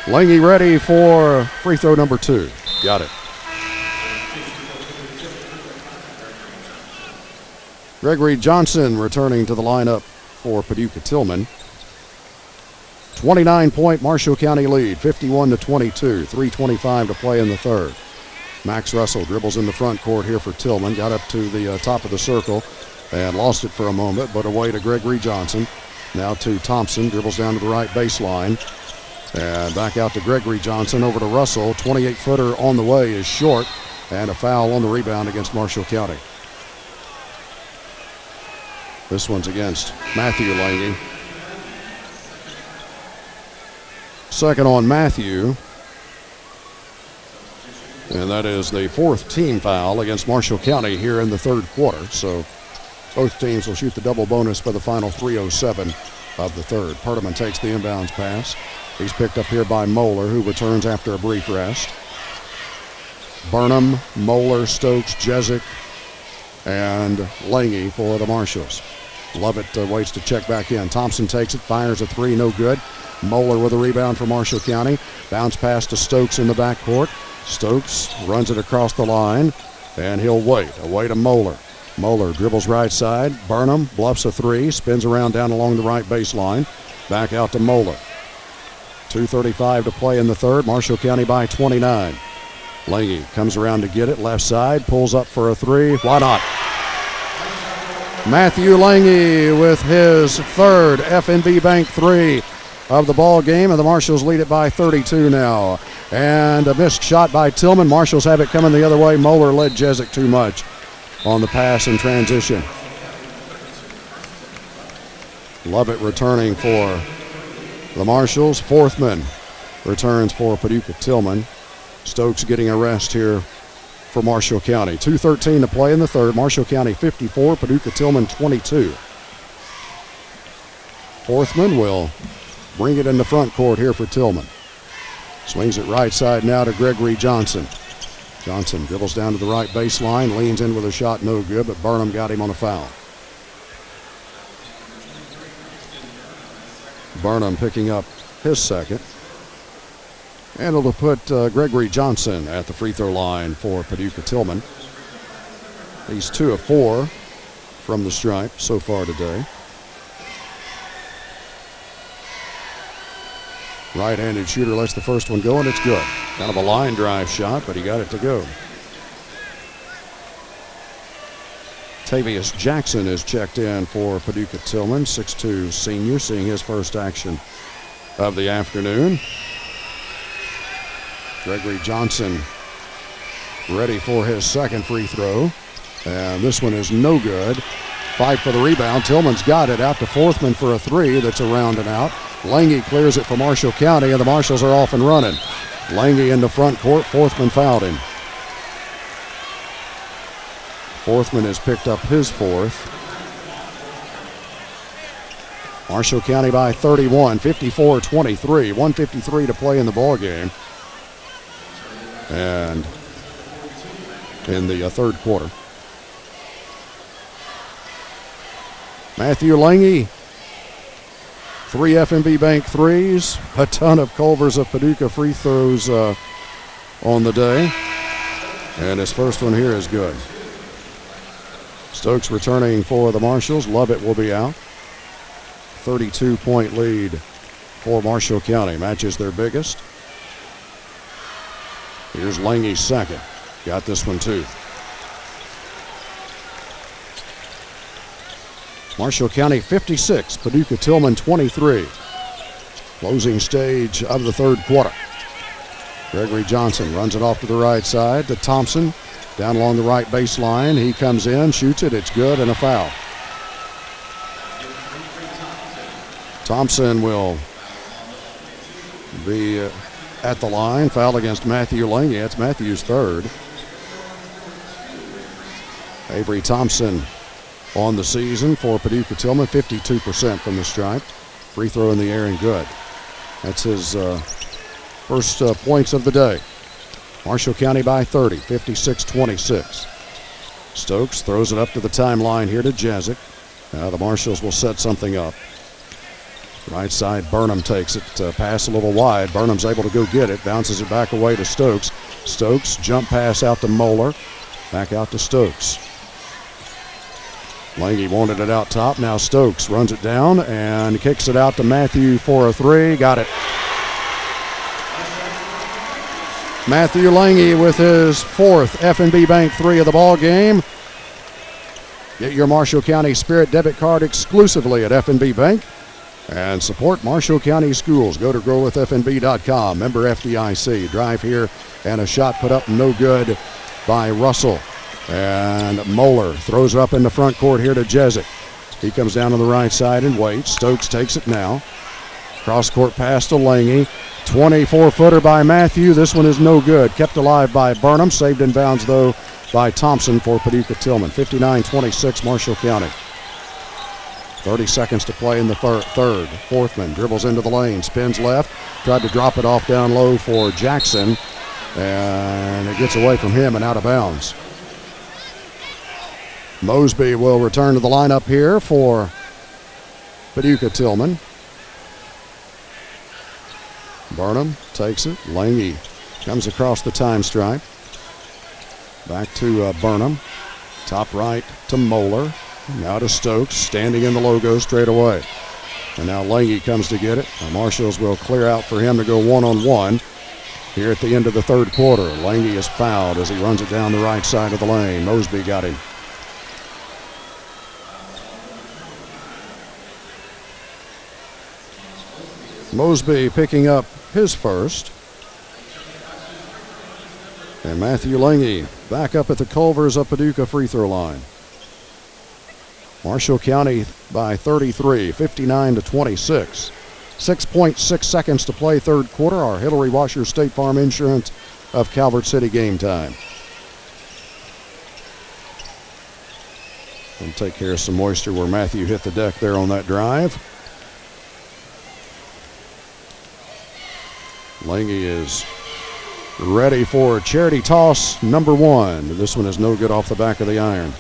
Lange ready for free throw number 2. Got it. Gregory Johnson returning to the lineup for Paducah Tilghman. 29-point Marshall County lead, 51-22. 3:25 to play in the third. Max Russell dribbles in the front court here for Tilghman. Got up to the top of the circle and lost it for a moment, but away to Gregory Johnson. Now to Thompson, dribbles down to the right baseline. And back out to Gregory Johnson, over to Russell. 28-footer on the way is short, and a foul on the rebound against Marshall County. This one's against Matthew Lange. Second on Matthew. And that is the 4th team foul against Marshall County here in the third quarter. So both teams will shoot the double bonus for the final 3:07 of the third. Perdaman takes the inbounds pass. He's picked up here by Moeller, who returns after a brief rest. Burnham, Moeller, Stokes, Jessic, and Lange for the Marshals. Lovett waits to check back in. Thompson takes it, fires a three, no good. Moeller with a rebound for Marshall County. Bounce pass to Stokes in the backcourt. Stokes runs it across the line, and he'll wait. Away to Moeller. Moeller dribbles right side. Burnham bluffs a three, spins around down along the right baseline. Back out to Moeller. 2:35 to play in the third. Marshall County by 29. Lange comes around to get it. Left side, pulls up for a three. Why not? Matthew Lange with his third FNB Bank three of the ball game, and the Marshals lead it by 32 now. And a missed shot by Tilghman. Marshals have it coming the other way. Moeller led Jessic too much on the pass and transition. Lovett returning for the Marshals. Forthman returns for Paducah Tilghman. Stokes getting a rest here for Marshall County. 2:13 to play in the third. Marshall County 54, Paducah Tilghman 22. Forthman will bring it in the front court here for Tilghman. Swings it right side now to Gregory Johnson. Johnson dribbles down to the right baseline, leans in with a shot, no good, but Burnham got him on a foul. Burnham picking up his second. And it'll put Gregory Johnson at the free throw line for Paducah Tilghman. He's 2 of 4 from the stripe so far today. Right-handed shooter lets the first one go, and it's good. Kind of a line drive shot, but he got it to go. Tavius Jackson is checked in for Paducah Tilghman, 6'2 senior, seeing his first action of the afternoon. Gregory Johnson ready for his second free throw. And this one is no good. Fight for the rebound. Tilghman's got it out to Forthman for a three. That's around and out. Lange clears it for Marshall County, and the Marshals are off and running. Lange in the front court. Forthman fouled him. Forthman has picked up his fourth. Marshall County by 31, 54-23. 1:53 to play in the ball game. And in the third quarter. Matthew Lange, 3 FNB Bank threes, a ton of Culver's of Paducah free throws on the day. And his first one here is good. Stokes returning for the Marshals. Lovett will be out. 32-point lead for Marshall County. Matches their biggest. Here's Lange's second. Got this one too. Marshall County 56, Paducah Tilghman 23. Closing stage of the third quarter. Gregory Johnson runs it off to the right side to Thompson. Down along the right baseline. He comes in, shoots it. It's good, and a foul. Thompson will be at the line. Foul against Matthew Lange. That's Matthew's third. Avery Thompson on the season for Paducah Tilghman, 52% from the stripe. Free throw in the air and good. That's his first points of the day. Marshall County by 30, 56-26. Stokes throws it up to the timeline here to Jezik. Now the Marshals will set something up. Right side, Burnham takes it. Pass a little wide. Burnham's able to go get it. Bounces it back away to Stokes. Stokes, jump pass out to Moeller. Back out to Stokes. Lange wanted it out top. Now Stokes runs it down and kicks it out to Matthew for a three. Got it. Matthew Lange with his fourth FNB Bank three of the ball game. Get your Marshall County Spirit debit card exclusively at FNB Bank and support Marshall County schools. Go to growwithfnb.com. Member FDIC. Drive here and a shot put up no good by Russell. And Moeller throws it up in the front court here to Jezik. He comes down on the right side and waits. Stokes takes it now. Cross-court pass to Lange. 24-footer by Matthew. This one is no good. Kept alive by Burnham. Saved in bounds, though, by Thompson for Paducah Tilghman. 59-26 Marshall County. 30 seconds to play in the third. Forthman dribbles into the lane. Spins left. Tried to drop it off down low for Jackson. And it gets away from him and out of bounds. Mosby will return to the lineup here for Paducah Tilghman. Burnham takes it. Lange comes across the time stripe. Back to Burnham. Top right to Moeller. Now to Stokes, standing in the logo straight away. And now Lange comes to get it. The Marshals will clear out for him to go one-on-one here at the end of the third quarter. Lange is fouled as he runs it down the right side of the lane. Mosby got him. Mosby picking up his first. And Matthew Lange back up at the Culver's of Paducah free throw line. Marshall County by 33, 59-26. 6.6 seconds to play third quarter. Our Hillary Washer State Farm Insurance of Calvert City game time. And take care of some moisture where Matthew hit the deck there on that drive. Lange is ready for charity toss number one. This one is no good off the back of the iron.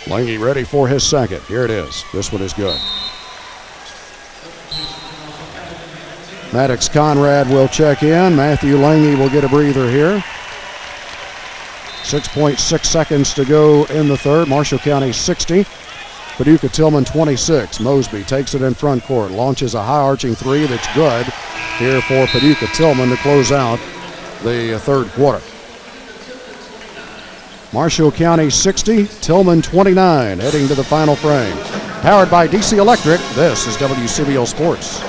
Lange ready for his second. Here it is. This one is good. Maddox Conrad will check in. Matthew Lange will get a breather here. 6.6 seconds to go in the third. Marshall County 60. Paducah Tilghman 26. Mosby takes it in front court. Launches a high-arching three that's good here for Paducah Tilghman to close out the third quarter. Marshall County 60, Tilghman 29, heading to the final frame. Powered by DC Electric, this is WCBL Sports.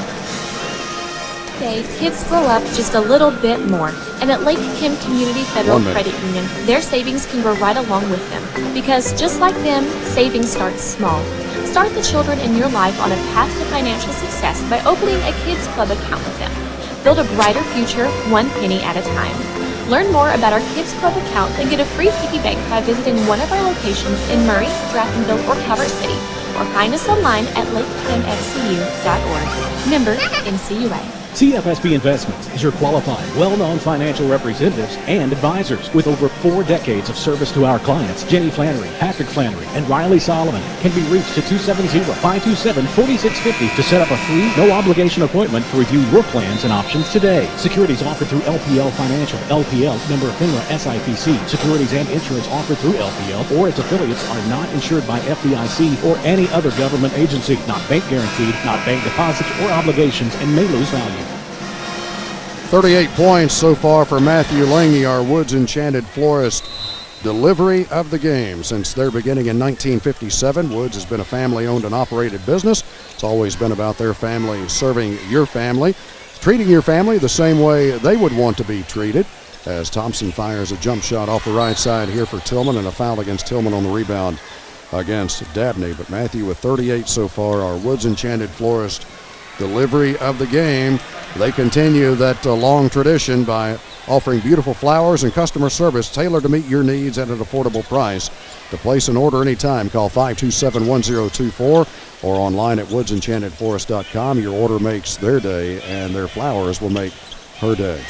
Days, kids grow up just a little bit more, and at Lake Kim Community Federal Credit Union, their savings can grow right along with them. Because just like them, savings starts small. Start the children in your life on a path to financial success by opening a Kids Club account with them. Build a brighter future, one penny at a time. Learn more about our Kids Club account and get a free piggy bank by visiting one of our locations in Murray, Draffenville, or Calvert City, or find us online at lakekimfcu.org. Member NCUA. CFSB Investments is your qualified, well-known financial representatives and advisors. With over 4 decades of service to our clients, Jenny Flannery, Patrick Flannery, and Riley Solomon can be reached at 270-527-4650 to set up a free, no-obligation appointment to review your plans and options today. Securities offered through LPL Financial, LPL, member FINRA SIPC. Securities and insurance offered through LPL or its affiliates are not insured by FDIC or any other government agency, not bank guaranteed, not bank deposits or obligations, and may lose value. 38 points so far for Matthew Lange, our Woods Enchanted Florist delivery of the game. Since their beginning in 1957, Woods has been a family-owned and operated business. It's always been about their family serving your family, treating your family the same way they would want to be treated. As Thompson fires a jump shot off the right side here for Tilghman, and a foul against Tilghman on the rebound against Dabney. But Matthew with 38 so far, our Woods Enchanted Florist delivery of the game. They continue that long tradition by offering beautiful flowers and customer service tailored to meet your needs at an affordable price. To place an order anytime, call 527-1024 or online at woodsenchantedforest.com. Your order makes their day, and their flowers will make her day.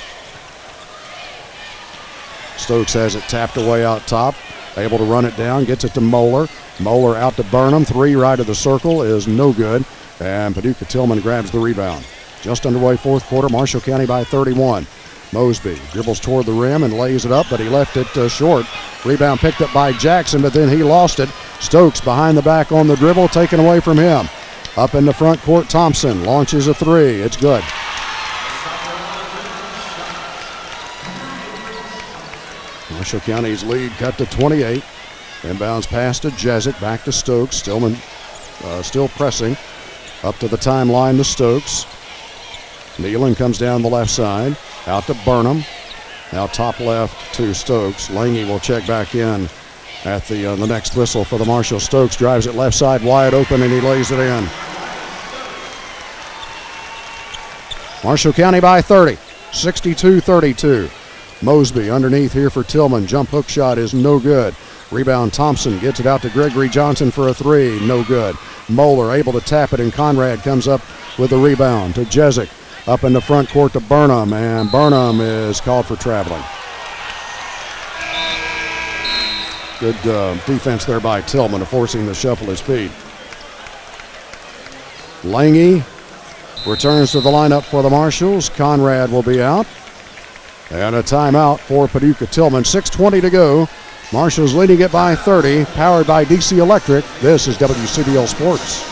Stokes has it tapped away out top, able to run it down, gets it to Moeller. Moeller out to Burnham. Three right of the circle is no good, and Paducah Tilghman grabs the rebound. Just underway fourth quarter, Marshall County by 31. Mosby dribbles toward the rim and lays it up, but he left it short. Rebound picked up by Jackson, but then he lost it. Stokes behind the back on the dribble, taken away from him. Up in the front court, Thompson launches a three. It's good. Marshall County's lead cut to 28. Inbounds pass to Jezik, back to Stokes. Tilghman still pressing. Up to the timeline to Stokes. Nealon comes down the left side, out to Burnham. Now top left to Stokes. Lange will check back in at the next whistle for the Marshall. Stokes drives it left side wide open, and he lays it in. Marshall County by 30, 62-32. Mosby underneath here for Tilghman. Jump hook shot is no good. Rebound Thompson gets it out to Gregory Johnson for a three, no good. Moeller able to tap it, and Conrad comes up with the rebound to Jezik. Up in the front court to Burnham, and Burnham is called for traveling. Good defense there by Tilghman, forcing the shuffle his feet. Lange returns to the lineup for the Marshals. Conrad will be out. And a timeout for Paducah Tilghman. 6:20 to go. Marshals leading it by 30, powered by DC Electric. This is WCBL Sports.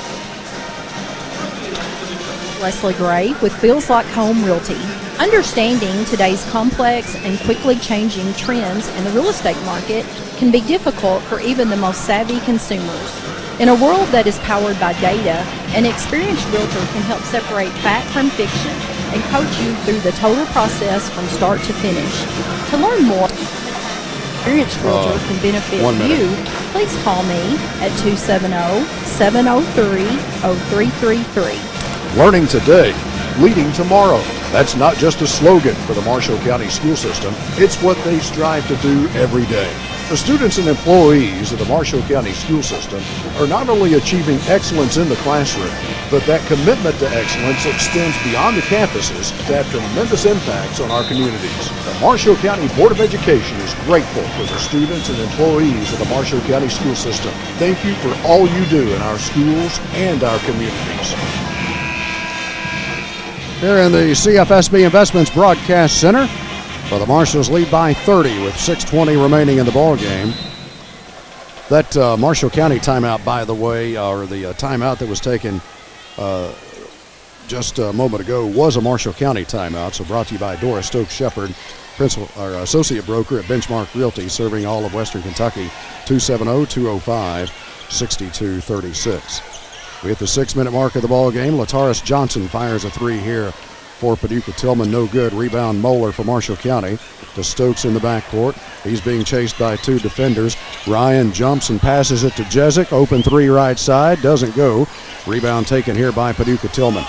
Leslie Gray with Feels Like Home Realty. Understanding today's complex and quickly changing trends in the real estate market can be difficult for even the most savvy consumers. In a world that is powered by data, an experienced realtor can help separate fact from fiction and coach you through the total process from start to finish. To learn more, an experienced realtor can benefit you. Please call me at 270-703-0333. Learning today, leading tomorrow. That's not just a slogan for the Marshall County school system. It's what they strive to do every day. The students and employees of the Marshall County school system are not only achieving excellence in the classroom, but that commitment to excellence extends beyond the campuses to have tremendous impacts on our communities. The Marshall County Board of Education is grateful for the students and employees of the Marshall County school system. Thank you for all you do in our schools and our communities. here in the CFSB Investments Broadcast Center. Well, the Marshals lead by 30 with 6:20 remaining in the ball game. That Marshall County timeout, by the way, or the timeout that was taken just a moment ago, was a Marshall County timeout. So brought to you by Doris Stokes Shepard, principal or associate broker at Benchmark Realty, serving all of Western Kentucky. 270-205-6236. We hit the 6-minute mark of the ball game. Lataris Johnson fires a three here for Paducah Tilghman. No good. Rebound Moeller for Marshall County to Stokes in the backcourt. He's being chased by two defenders. Ryan jumps and passes it to Jezik. Open three right side. Doesn't go. Rebound taken here by Paducah Tilghman.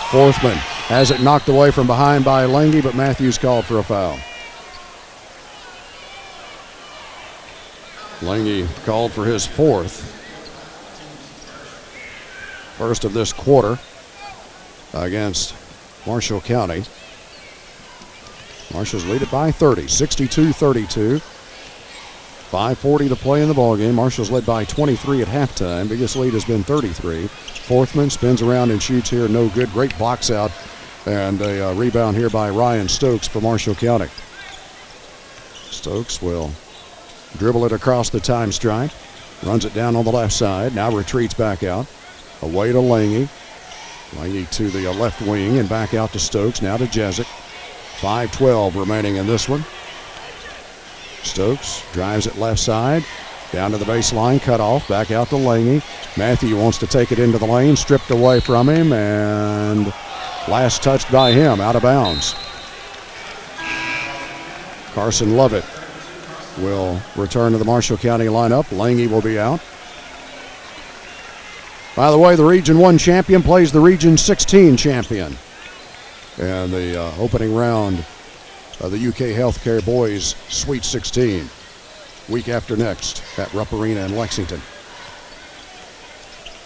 Forthman has it knocked away from behind by Lange, but Matthews called for a foul. Lange called for his first of this quarter against Marshall County. Marshals lead it by 30, 62-32. 5:40 to play in the ballgame. Marshals led by 23 at halftime. Biggest lead has been 33. Forthman spins around and shoots here. No good. Great box out. And a rebound here by Ryan Stokes for Marshall County. Stokes will dribble it across the time stripe. Runs it down on the left side. Now retreats back out. Away to Lange. Lange to the left wing and back out to Stokes. Now to Jezik. 5:12 remaining in this one. Stokes drives it left side. Down to the baseline. Cut off. Back out to Lange. Matthew wants to take it into the lane. Stripped away from him. And last touched by him. Out of bounds. Carson Lovett will return to the Marshall County lineup. Lange will be out. By the way, the Region 1 champion plays the Region 16 champion. And the opening round of the UK Healthcare Boys Sweet 16. Week after next at Rupp Arena in Lexington.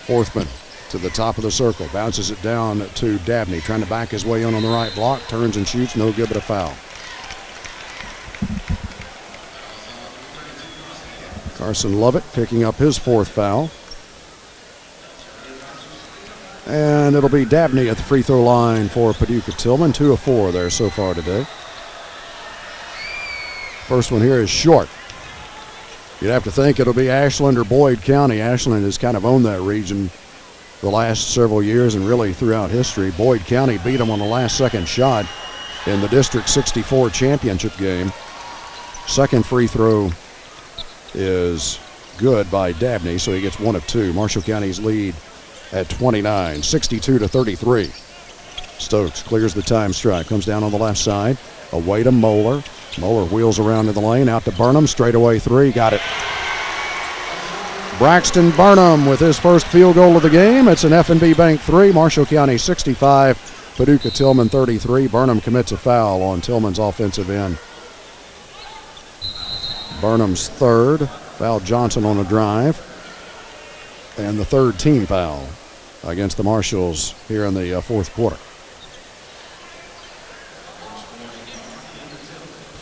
Forthman to the top of the circle. Bounces it down to Dabney. Trying to back his way in on the right block. Turns and shoots. No good but a foul. Carson Lovett picking up his fourth foul. And it'll be Dabney at the free throw line for Paducah Tilghman. 2 of 4 there so far today. First one here is short. You'd have to think it'll be Ashland or Boyd County. Ashland has kind of owned that region the last several years and really throughout history. Boyd County beat them on the last second shot in the District 64 championship game. Second free throw is good by Dabney, so he gets 1 of 2. Marshall County's lead at 29, 62-33. Stokes clears the time stripe, comes down on the left side, away to Moeller. Moeller wheels around to the lane, out to Burnham, straightaway three, got it. Braxton Burnham with his first field goal of the game. It's an F&B Bank 3, Marshall County 65, Paducah Tilghman 33. Burnham commits a foul on Tillman's offensive end. Burnham's third, fouled Johnson on a drive. And the third team foul against the Marshals here in the fourth quarter.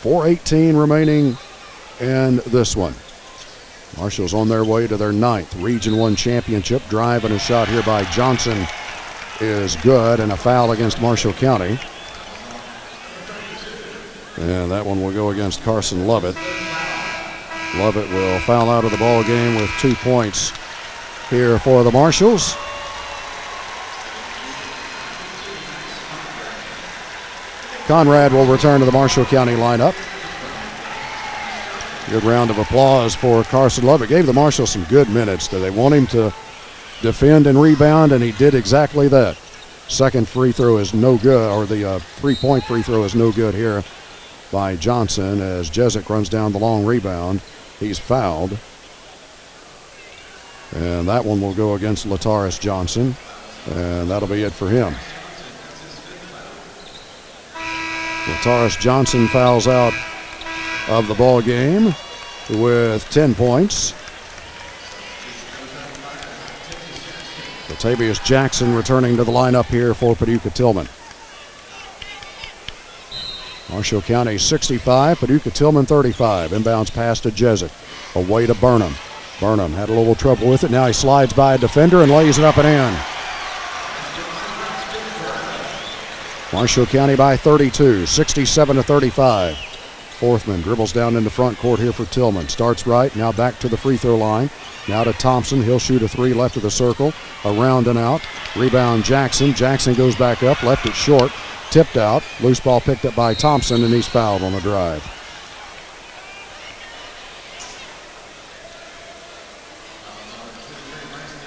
4:18 remaining in this one. Marshals on their way to their 9th Region 1 championship. Drive and a shot here by Johnson is good, and a foul against Marshall County. And that one will go against Carson Lovett. Lovett will foul out of the ball game with 2 points here for the Marshals. Conrad will return to the Marshall County lineup. Good round of applause for Carson Lovett. Gave the Marshals some good minutes. They want him to defend and rebound, and he did exactly that. Second free throw is no good, or the three-point free throw is no good here by Johnson as Jezik runs down the long rebound. He's fouled. And that one will go against Lataris Johnson, and that'll be it for him. Lataris Johnson fouls out of the ball game with 10 points. Latavius Jackson returning to the lineup here for Paducah Tilghman. Marshall County 65, Paducah Tilghman 35. Inbounds pass to Jezik. Away to Burnham. Burnham had a little trouble with it. Now he slides by a defender and lays it up and in. Marshall County by 32, 67-35. Forthman dribbles down in the front court here for Tilghman. Starts right, now back to the free throw line. Now to Thompson. He'll shoot a three left of the circle. Around and out. Rebound Jackson. Jackson goes back up, left it short. Tipped out. Loose ball picked up by Thompson, and he's fouled on the drive.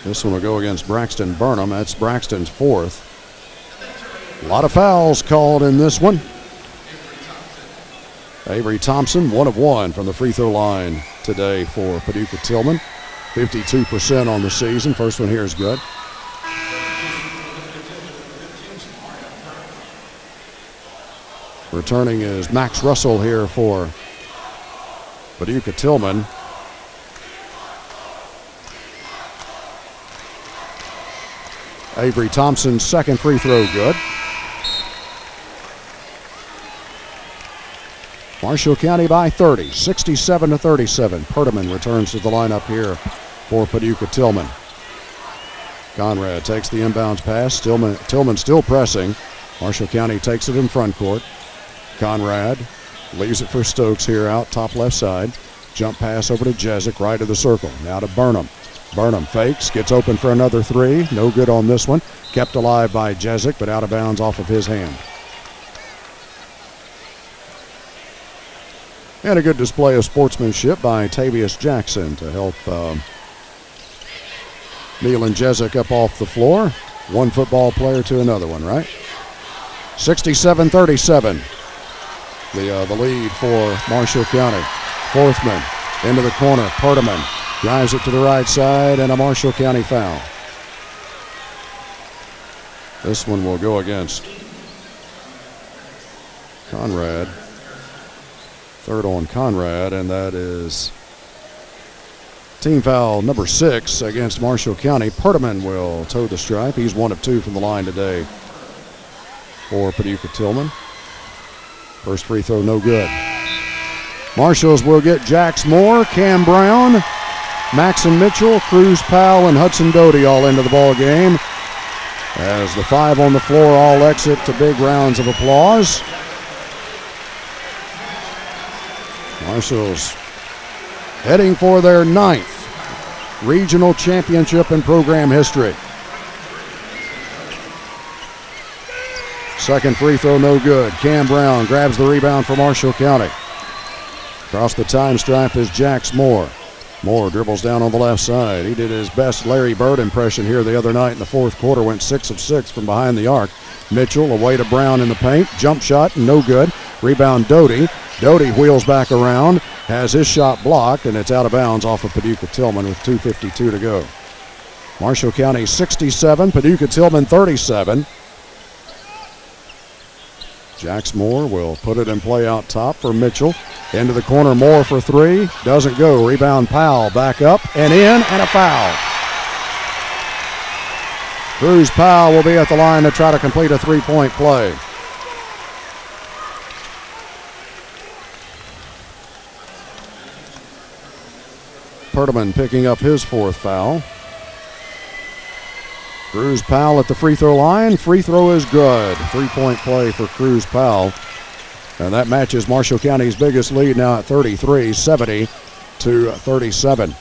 This one will go against Braxton Burnham. That's Braxton's fourth. A lot of fouls called in this one. Avery Thompson, 1 of 1 from the free throw line today for Paducah Tilghman. 52% on the season. First one here is good. Returning is Max Russell here for Paducah Tilghman. Avery Thompson's second free throw good. Marshall County by 30, 67-37. Perdaman returns to the lineup here for Paducah Tilghman. Conrad takes the inbounds pass. Tilghman still pressing. Marshall County takes it in front court. Conrad leaves it for Stokes here out top left side. Jump pass over to Jezik, right of the circle. Now to Burnham. Burnham fakes, gets open for another three. No good on this one. Kept alive by Jezik, but out of bounds off of his hand. And a good display of sportsmanship by Tavius Jackson to help Neal and Jezik up off the floor. One football player to another one, right? 67-37. The lead for Marshall County. Forthman into the corner. Perdaman drives it to the right side, and a Marshall County foul. This one will go against Conrad. Third on Conrad, and that is team foul number 6 against Marshall County. Perdaman will toe the stripe. He's 1 of 2 from the line today for Paducah Tilghman. First free throw, no good. Marshals will get Jax Moore, Cam Brown, Maxon Mitchell, Cruz Powell, and Hudson Doty all into the ball game. As the 5 on the floor all exit to big rounds of applause. Marshals heading for their 9th regional championship in program history. Second free throw, no good. Cam Brown grabs the rebound for Marshall County. Across the time stripe is Jax Moore. Moore dribbles down on the left side. He did his best Larry Bird impression here the other night in the fourth quarter. Went 6 of 6 from behind the arc. Mitchell away to Brown in the paint. Jump shot, no good. Rebound Doty. Doty wheels back around. Has his shot blocked, and it's out of bounds off of Paducah Tilghman with 2:52 to go. Marshall County 67, Paducah Tilghman 37. Jax Moore will put it in play out top for Mitchell. Into the corner, Moore for 3. Doesn't go. Rebound Powell back up and in, and a foul. Cruz Powell will be at the line to try to complete a 3-point play. Perdaman picking up his 4th foul. Cruz Powell at the free throw line. Free throw is good. 3-point play for Cruz Powell. And that matches Marshall County's biggest lead now at 33, 70-37.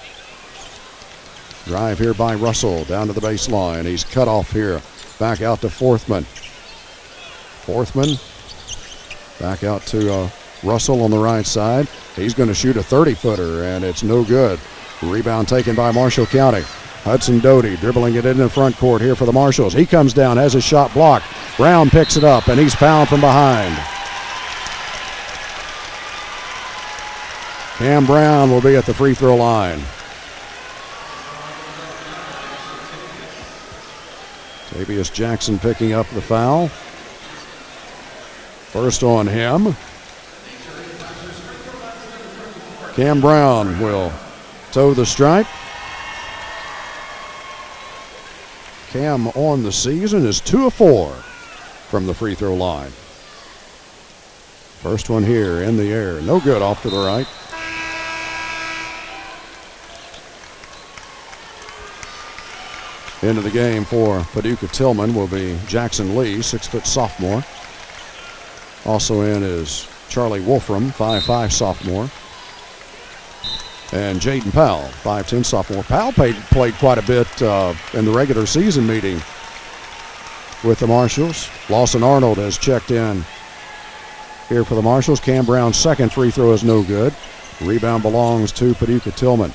Drive here by Russell down to the baseline. He's cut off here. Back out to Forthman. Forthman back out to Russell on the right side. He's going to shoot a 30-footer, and it's no good. Rebound taken by Marshall County. Hudson Doty dribbling it in the front court here for the Marshals. He comes down, has his shot blocked. Brown picks it up, and he's fouled from behind. Cam Brown will be at the free throw line. Tavius Jackson picking up the foul. First on him. Cam Brown will toe the stripe. Cam on the season is 2 of 4 from the free throw line. First one here in the air. No good, off to the right. Into the game for Paducah Tilghman will be Jackson Lee, 6-foot sophomore. Also in is Charlie Wolfram, 5'5" sophomore. And Jaden Powell, 5'10" sophomore. Powell played quite a bit in the regular season meeting with the Marshals. Lawson Arnold has checked in here for the Marshals. Cam Brown's second free throw is no good. Rebound belongs to Paducah Tilghman.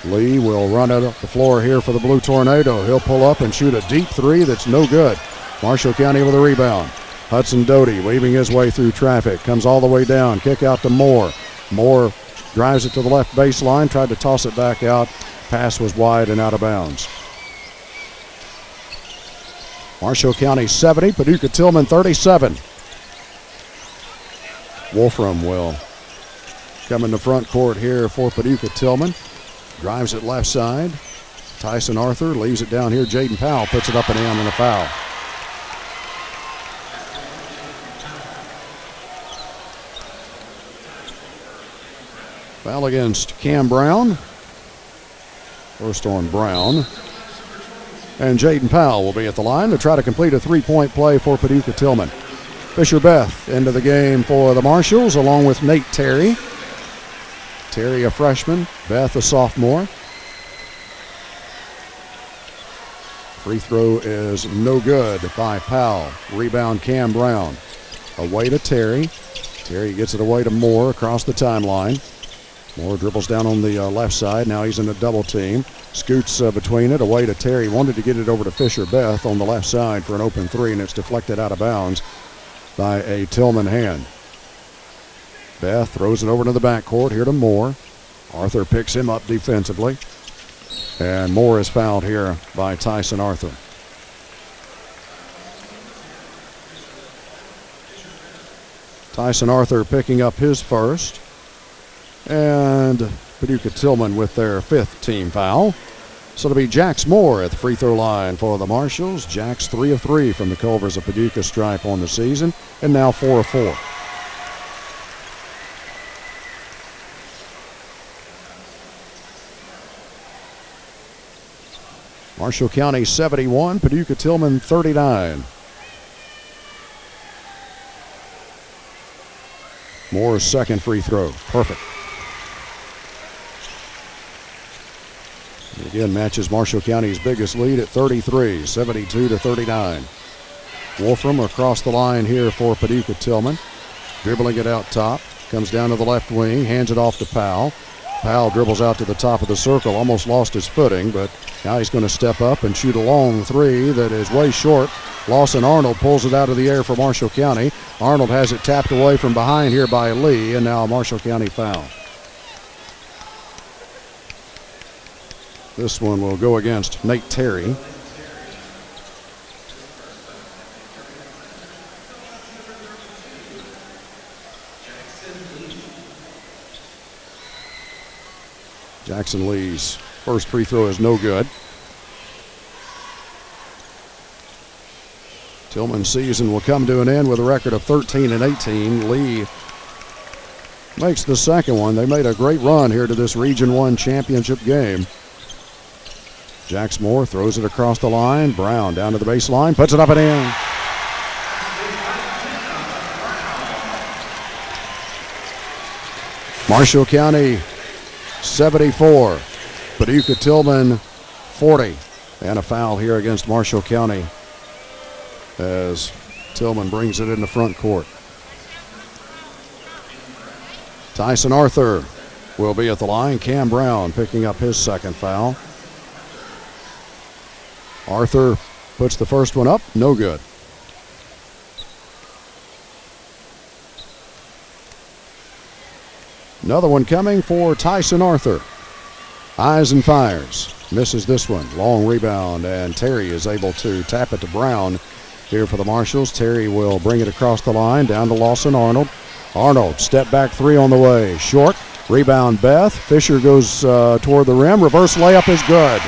Lee will run it up the floor here for the Blue Tornado. He'll pull up and shoot a deep three that's no good. Marshall County with a rebound. Hudson Doty weaving his way through traffic. Comes all the way down. Kick out to Moore. Moore drives it to the left baseline. Tried to toss it back out. Pass was wide and out of bounds. Marshall County 70, Paducah Tilghman 37. Wolfram will come in the front court here for Paducah Tilghman. Drives it left side. Tyson Arthur leaves it down here. Jaden Powell puts it up and in and a foul. Foul against Cam Brown. First on Brown. And Jaden Powell will be at the line to try to complete a three-point play for Paducah Tilghman. Fisher Beth into the game for the Marshals along with Nate Terry. Terry a freshman, Beth a sophomore. Free throw is no good by Powell. Rebound Cam Brown. Away to Terry. Terry gets it away to Moore across the timeline. Moore dribbles down on the left side. Now he's in a double team. Scoots between it. Away to Terry. Wanted to get it over to Fisher Beth on the left side for an open three, and it's deflected out of bounds by a Tilghman hand. Beth throws it over to the backcourt here to Moore. Arthur picks him up defensively. And Moore is fouled here by Tyson Arthur. Tyson Arthur picking up his first. And Paducah Tilghman with their fifth team foul. So it'll be Jax Moore at the free throw line for the Marshals. Jax 3 of 3 from the Culvers of Paducah stripe on the season, and now 4 of 4. Marshall County 71, Paducah Tilghman 39. Moore's second free throw, perfect. And again, matches Marshall County's biggest lead at 33, 72-39. Wolfram across the line here for Paducah Tilghman. Dribbling it out top, comes down to the left wing, hands it off to Powell. Powell dribbles out to the top of the circle, almost lost his footing, but now he's going to step up and shoot a long three that is way short. Lawson Arnold pulls it out of the air for Marshall County. Arnold has it tapped away from behind here by Lee, and now a Marshall County foul. This one will go against Nate Terry. Jackson Lee's first free throw is no good. Tilghman's season will come to an end with a record of 13-18. Lee makes the second one. They made a great run here to this Region 1 championship game. Jax Moore throws it across the line. Brown down to the baseline, puts it up and in. Marshall County 74, Paducah Tilghman 40. And a foul here against Marshall County as Tilghman brings it in the front court. Tyson Arthur will be at the line. Cam Brown picking up his second foul. Arthur puts the first one up, no good. Another one coming for Tyson Arthur. Eyes and fires. Misses this one. Long rebound, and Terry is able to tap it to Brown here for the Marshals. Terry will bring it across the line, down to Lawson Arnold. Arnold, step back three on the way. Short. Rebound Beth. Fisher goes toward the rim. Reverse layup is good.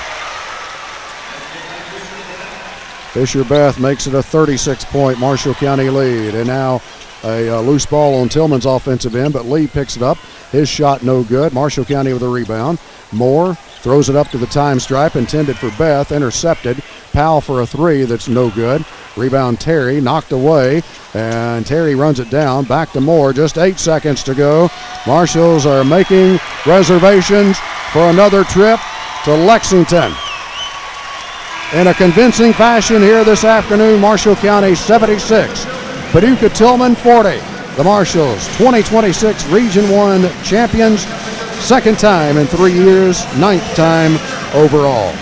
Fisher Beth makes it a 36-point Marshall County lead. And now a loose ball on Tilghman's offensive end, but Lee picks it up. His shot no good. Marshall County with a rebound. Moore throws it up to the time stripe, intended for Beth, intercepted. Powell for a three that's no good. Rebound Terry, knocked away, and Terry runs it down. Back to Moore, just 8 seconds to go. Marshals are making reservations for another trip to Lexington. In a convincing fashion here this afternoon, Marshall County 76, Paducah Tilghman 40. The Marshals 2026 Region 1 champions, second time in 3 years, 9th time overall.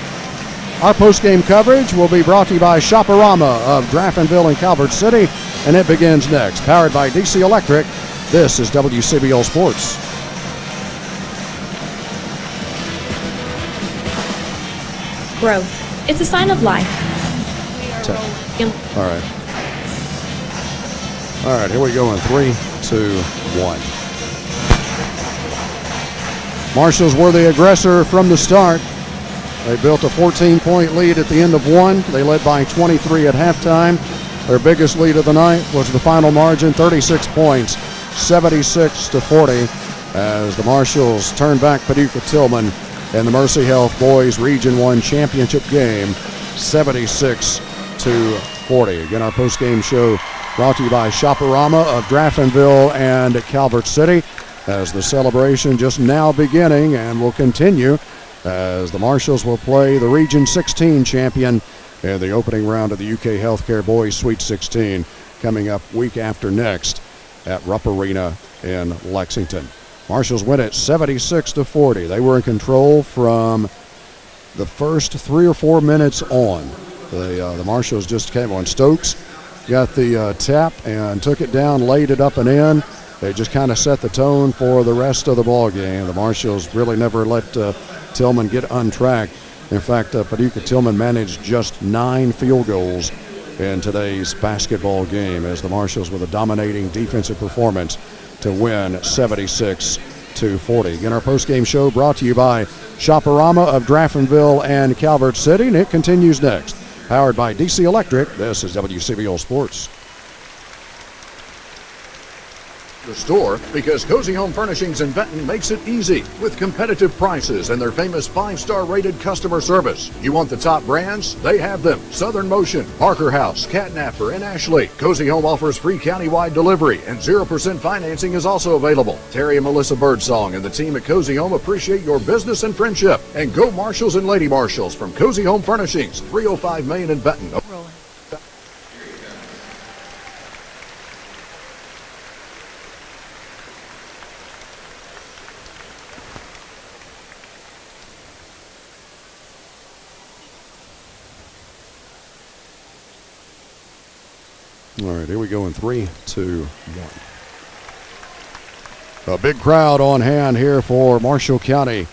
Our post-game coverage will be brought to you by Shopperama of Graftonville and Calvert City, and it begins next. Powered by DC Electric, this is WCBL Sports. Growth. It's a sign of life. All right. All right, here we go in 3, 2, 1. Marshals were the aggressor from the start. They built a 14-point lead at the end of one. They led by 23 at halftime. Their biggest lead of the night was the final margin, 36 points, 76-40, as the Marshals turned back Paducah Tilghman in the Mercy Health Boys Region 1 championship game, 76-40. Again, our post-game show brought to you by Shopperama of Graftonville and Calvert City, as the celebration just now beginning and will continue as the Marshals will play the Region 16 champion in the opening round of the UK Healthcare Boys Sweet 16 coming up week after next at Rupp Arena in Lexington. Marshals win it 76-40. They were in control from the first 3 or 4 minutes on. The Marshals just came on. Stokes got the tap and took it down, laid it up and in. They just kind of set the tone for the rest of the ball game. The Marshals really never let Tilghman get untracked. In fact, Paducah Tilghman managed just 9 field goals in today's basketball game, as the Marshals with a dominating defensive performance to win 76-40. Again, our post-game show brought to you by Shopperama of Graftonville and Calvert City, and it continues next. Powered by DC Electric, this is WCBL Sports. The store, because Cozy Home Furnishings in Benton makes it easy with competitive prices and their famous 5-star rated customer service. You want the top brands? They have them. Southern Motion, Parker House, Catnapper, and Ashley. Cozy Home offers free countywide delivery, and 0% financing is also available. Terry and Melissa Birdsong and the team at Cozy Home appreciate your business and friendship. And go Marshals and Lady Marshals from Cozy Home Furnishings, 305 Main in Benton. Rolling. All right, here we go in 3, 2, 1. A big crowd on hand here for Marshall County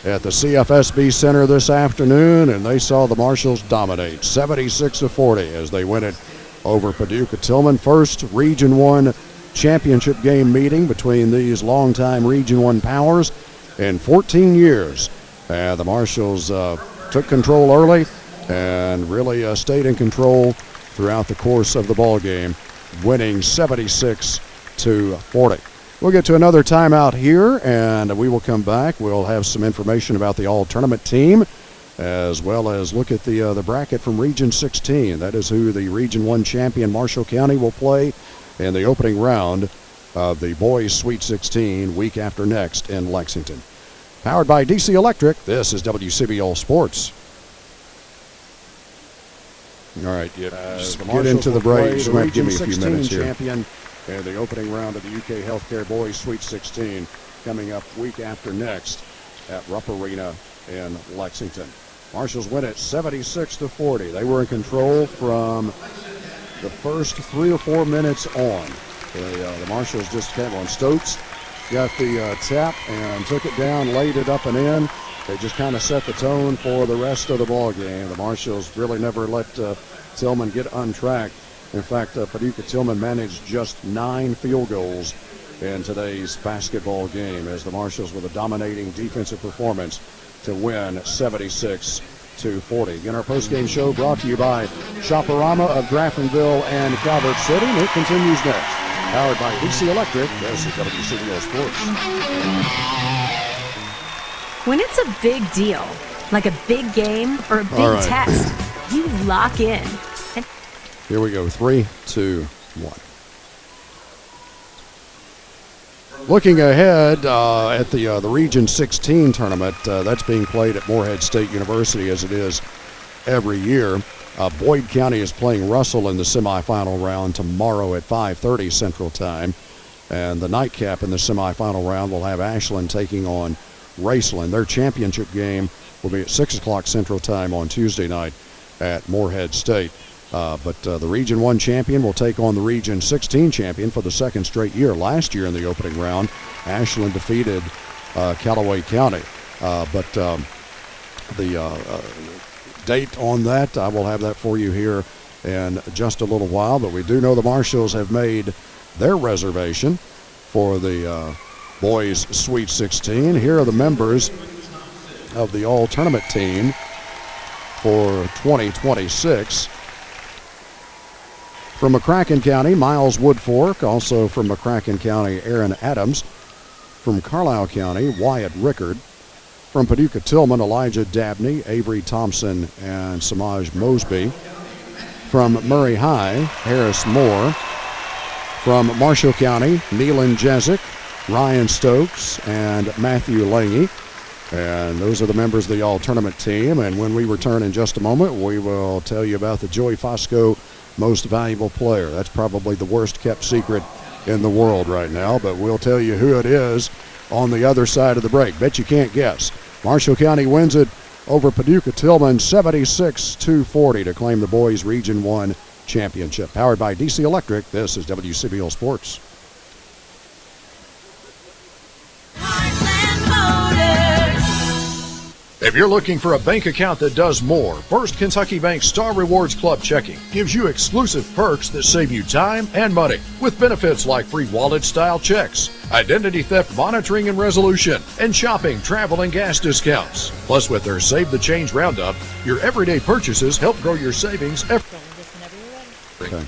at the CFSB Center this afternoon, and they saw the Marshals dominate 76-40 as they win it over Paducah Tilghman. First Region 1 championship game meeting between these longtime Region 1 powers in 14 years. The Marshals took control early and really stayed in control throughout the course of the ball game, winning 76-40. We'll get to another timeout here, and we will come back. We'll have some information about the all-tournament team, as well as look at the bracket from Region 16. That is who the Region 1 champion Marshall County will play in the opening round of the Boys Sweet 16 week after next in Lexington. Powered by DC Electric, this is WCBL Sports. All right, just get into the break. You might give me a few minutes here. Champion in the opening round of the UK Healthcare Boys Sweet 16 coming up week after next at Rupp Arena in Lexington. Marshals win it 76-40. They were in control from the first 3 or 4 minutes on. The Marshals just came on. Stokes got the tap and took it down, laid it up and in. They just kind of set the tone for the rest of the ball game. The Marshals really never let Tilghman get untracked. In fact, Paducah Tilghman managed just 9 field goals in today's basketball game, as the Marshals with a dominating defensive performance to win 76-40. Again, our postgame show brought to you by Shopperama of Graftonville and Calvert City, and it continues next. Powered by DC Electric, this is WCBL Sports. When it's a big deal, like a big game or a big test, you lock in. Here we go, 3, 2, 1. Looking ahead at the Region 16 tournament, that's being played at Morehead State University as it is every year. Boyd County is playing Russell in the semifinal round tomorrow at 5:30 Central Time. And the nightcap in the semifinal round will have Ashland taking on Raceland. Their championship game will be at 6 o'clock Central Time on Tuesday night at Morehead State. But the Region 1 champion will take on the Region 16 champion for the second straight year. Last year in the opening round, Ashland defeated Callaway County. But the date on that, I will have that for you here in just a little while. But we do know the Marshals have made their reservation for the boys' Sweet 16. Here are the members of the all-tournament team for 2026. From McCracken County, Miles Woodfork. Also from McCracken County, Aaron Adams. From Carlisle County, Wyatt Rickard. From Paducah Tilghman, Elijah Dabney, Avery Thompson, and Samaj Mosby. From Murray High, Harris Moore. From Marshall County, Neelan Jezik, Ryan Stokes, and Matthew Lange. And those are the members of the all-tournament team. And when we return in just a moment, we will tell you about the Joey Fosco Most Valuable Player. That's probably the worst-kept secret in the world right now, but we'll tell you who it is on the other side of the break. Bet you can't guess. Marshall County wins it over Paducah Tilghman 76-40 to claim the boys' Region 1 championship. Powered by DC Electric, this is WCBL Sports. If you're looking for a bank account that does more, First Kentucky Bank Star Rewards Club Checking gives you exclusive perks that save you time and money, with benefits like free wallet-style checks, identity theft monitoring and resolution, and shopping, travel, and gas discounts. Plus, with their Save the Change Roundup, your everyday purchases help grow your savings every. Okay.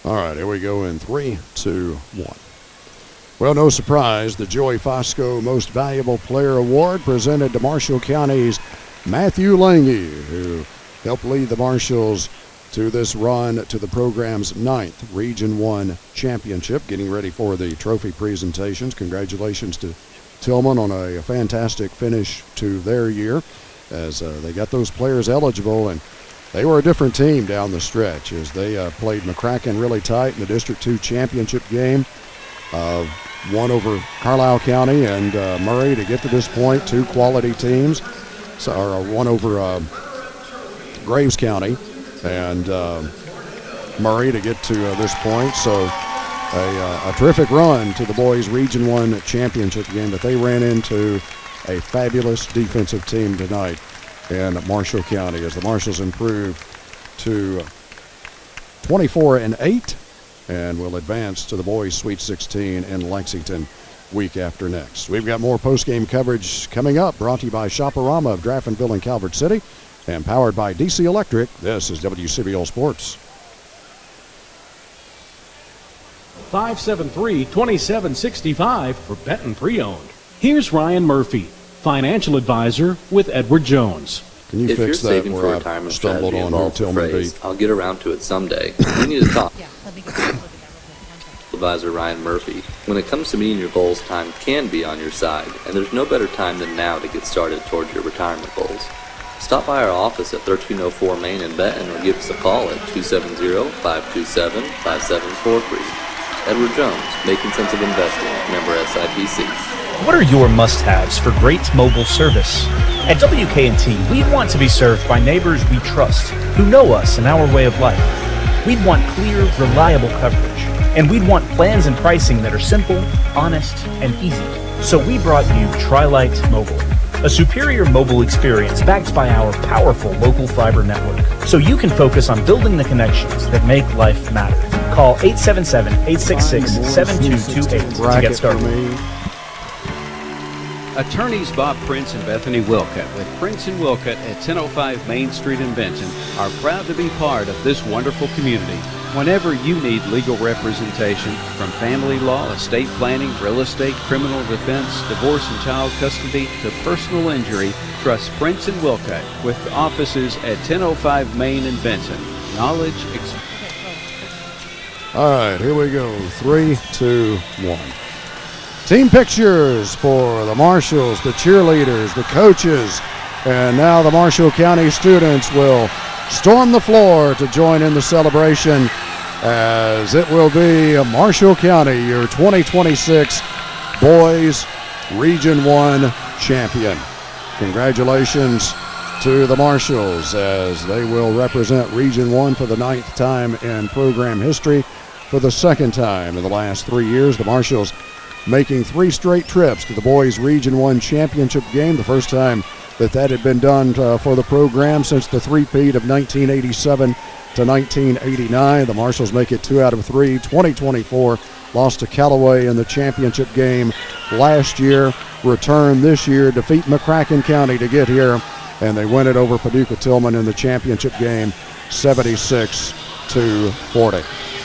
All right, here we go in 3, 2, 1. Well, no surprise, the Joey Fosco Most Valuable Player Award presented to Marshall County's Matthew Lange, who helped lead the Marshals to this run to the program's 9th Region 1 championship, getting ready for the trophy presentations. Congratulations to Tilghman on a fantastic finish to their year as they got those players eligible, and they were a different team down the stretch as they played McCracken really tight in the District 2 championship game. Won over Carlisle County and Murray to get to this point, two quality teams. Or won over Graves County and Murray to get to this point. So a terrific run to the boys' Region 1 championship game, but they ran into a fabulous defensive team tonight in Marshall County as the Marshals improved to 24-8, and will advance to the boys' Sweet 16 in Lexington week after next. We've got more post-game coverage coming up, brought to you by Shopperama of Draftonville and Calvert City, and powered by DC Electric. This is WCBL Sports. 573-2765 for Benton Pre-Owned. Here's Ryan Murphy, financial advisor with Edward Jones. Can you if fix you're that saving where for I retirement stumbled strategy on her involves the Tilghman phrase, beat? I'll get around to it someday. We need to talk. Yeah, let me go. Advisor Ryan Murphy. When it comes to meeting your goals, time can be on your side, and there's no better time than now to get started towards your retirement goals. Stop by our office at 1304 Main in Benton or give us a call at 270-527-5743. Edward Jones, Making Sense of Investing, member SIPC. What are your must-haves for great mobile service? At WK&T, we want to be served by neighbors we trust, who know us and our way of life. We'd want clear, reliable coverage, and we'd want plans and pricing that are simple, honest, and easy. So we brought you Tri-Lite Mobile, a superior mobile experience backed by our powerful local fiber network, so you can focus on building the connections that make life matter. Call 877-866-7228 to get started. Attorneys Bob Prince and Bethany Wilcutt with Prince and Wilcutt at 1005 Main Street in Benton are proud to be part of this wonderful community. Whenever you need legal representation, from family law, estate planning, real estate, criminal defense, divorce and child custody, to personal injury, trust Prince and Wilcutt with offices at 1005 Main in Benton. Knowledge, All right, here we go. 3, 2, 1. Team pictures for the Marshals, the cheerleaders, the coaches, and now the Marshall County students will storm the floor to join in the celebration, as it will be Marshall County, your 2026 Boys Region 1 champion. Congratulations to the Marshals, as they will represent Region 1 for the 9th time in program history. For the 2nd time in the last 3 years, the Marshals making 3 straight trips to the Boys Region 1 championship game, the first time that had been done for the program since the three-peat of 1987 to 1989. The Marshals make it 2 out of 3. 2024 lost to Callaway in the championship game last year, return this year, defeat McCracken County to get here, and they win it over Paducah Tilghman in the championship game 76-40.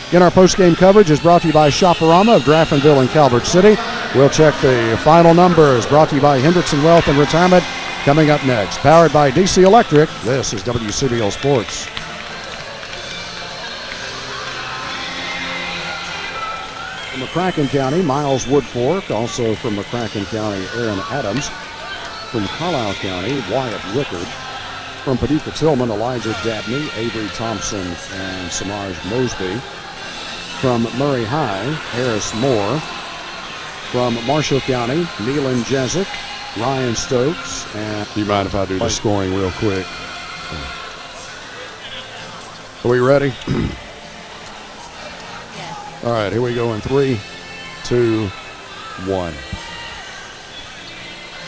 Again, our post-game coverage is brought to you by Shopperama of Draftonville and Calvert City. We'll check the final numbers, brought to you by Hendrickson Wealth and Retirement, coming up next. Powered by DC Electric, this is WCBL Sports. From McCracken County, Miles Woodfork. Also from McCracken County, Aaron Adams. From Carlisle County, Wyatt Rickard. From Paducah Tilghman, Elijah Dabney, Avery Thompson, and Samaj Mosby. From Murray High, Harris Moore. From Marshall County, Neelan Jezik, Ryan Stokes, and... Do you mind if I do the scoring real quick? Are we ready? Yes. All right, here we go in 3, 2, 1.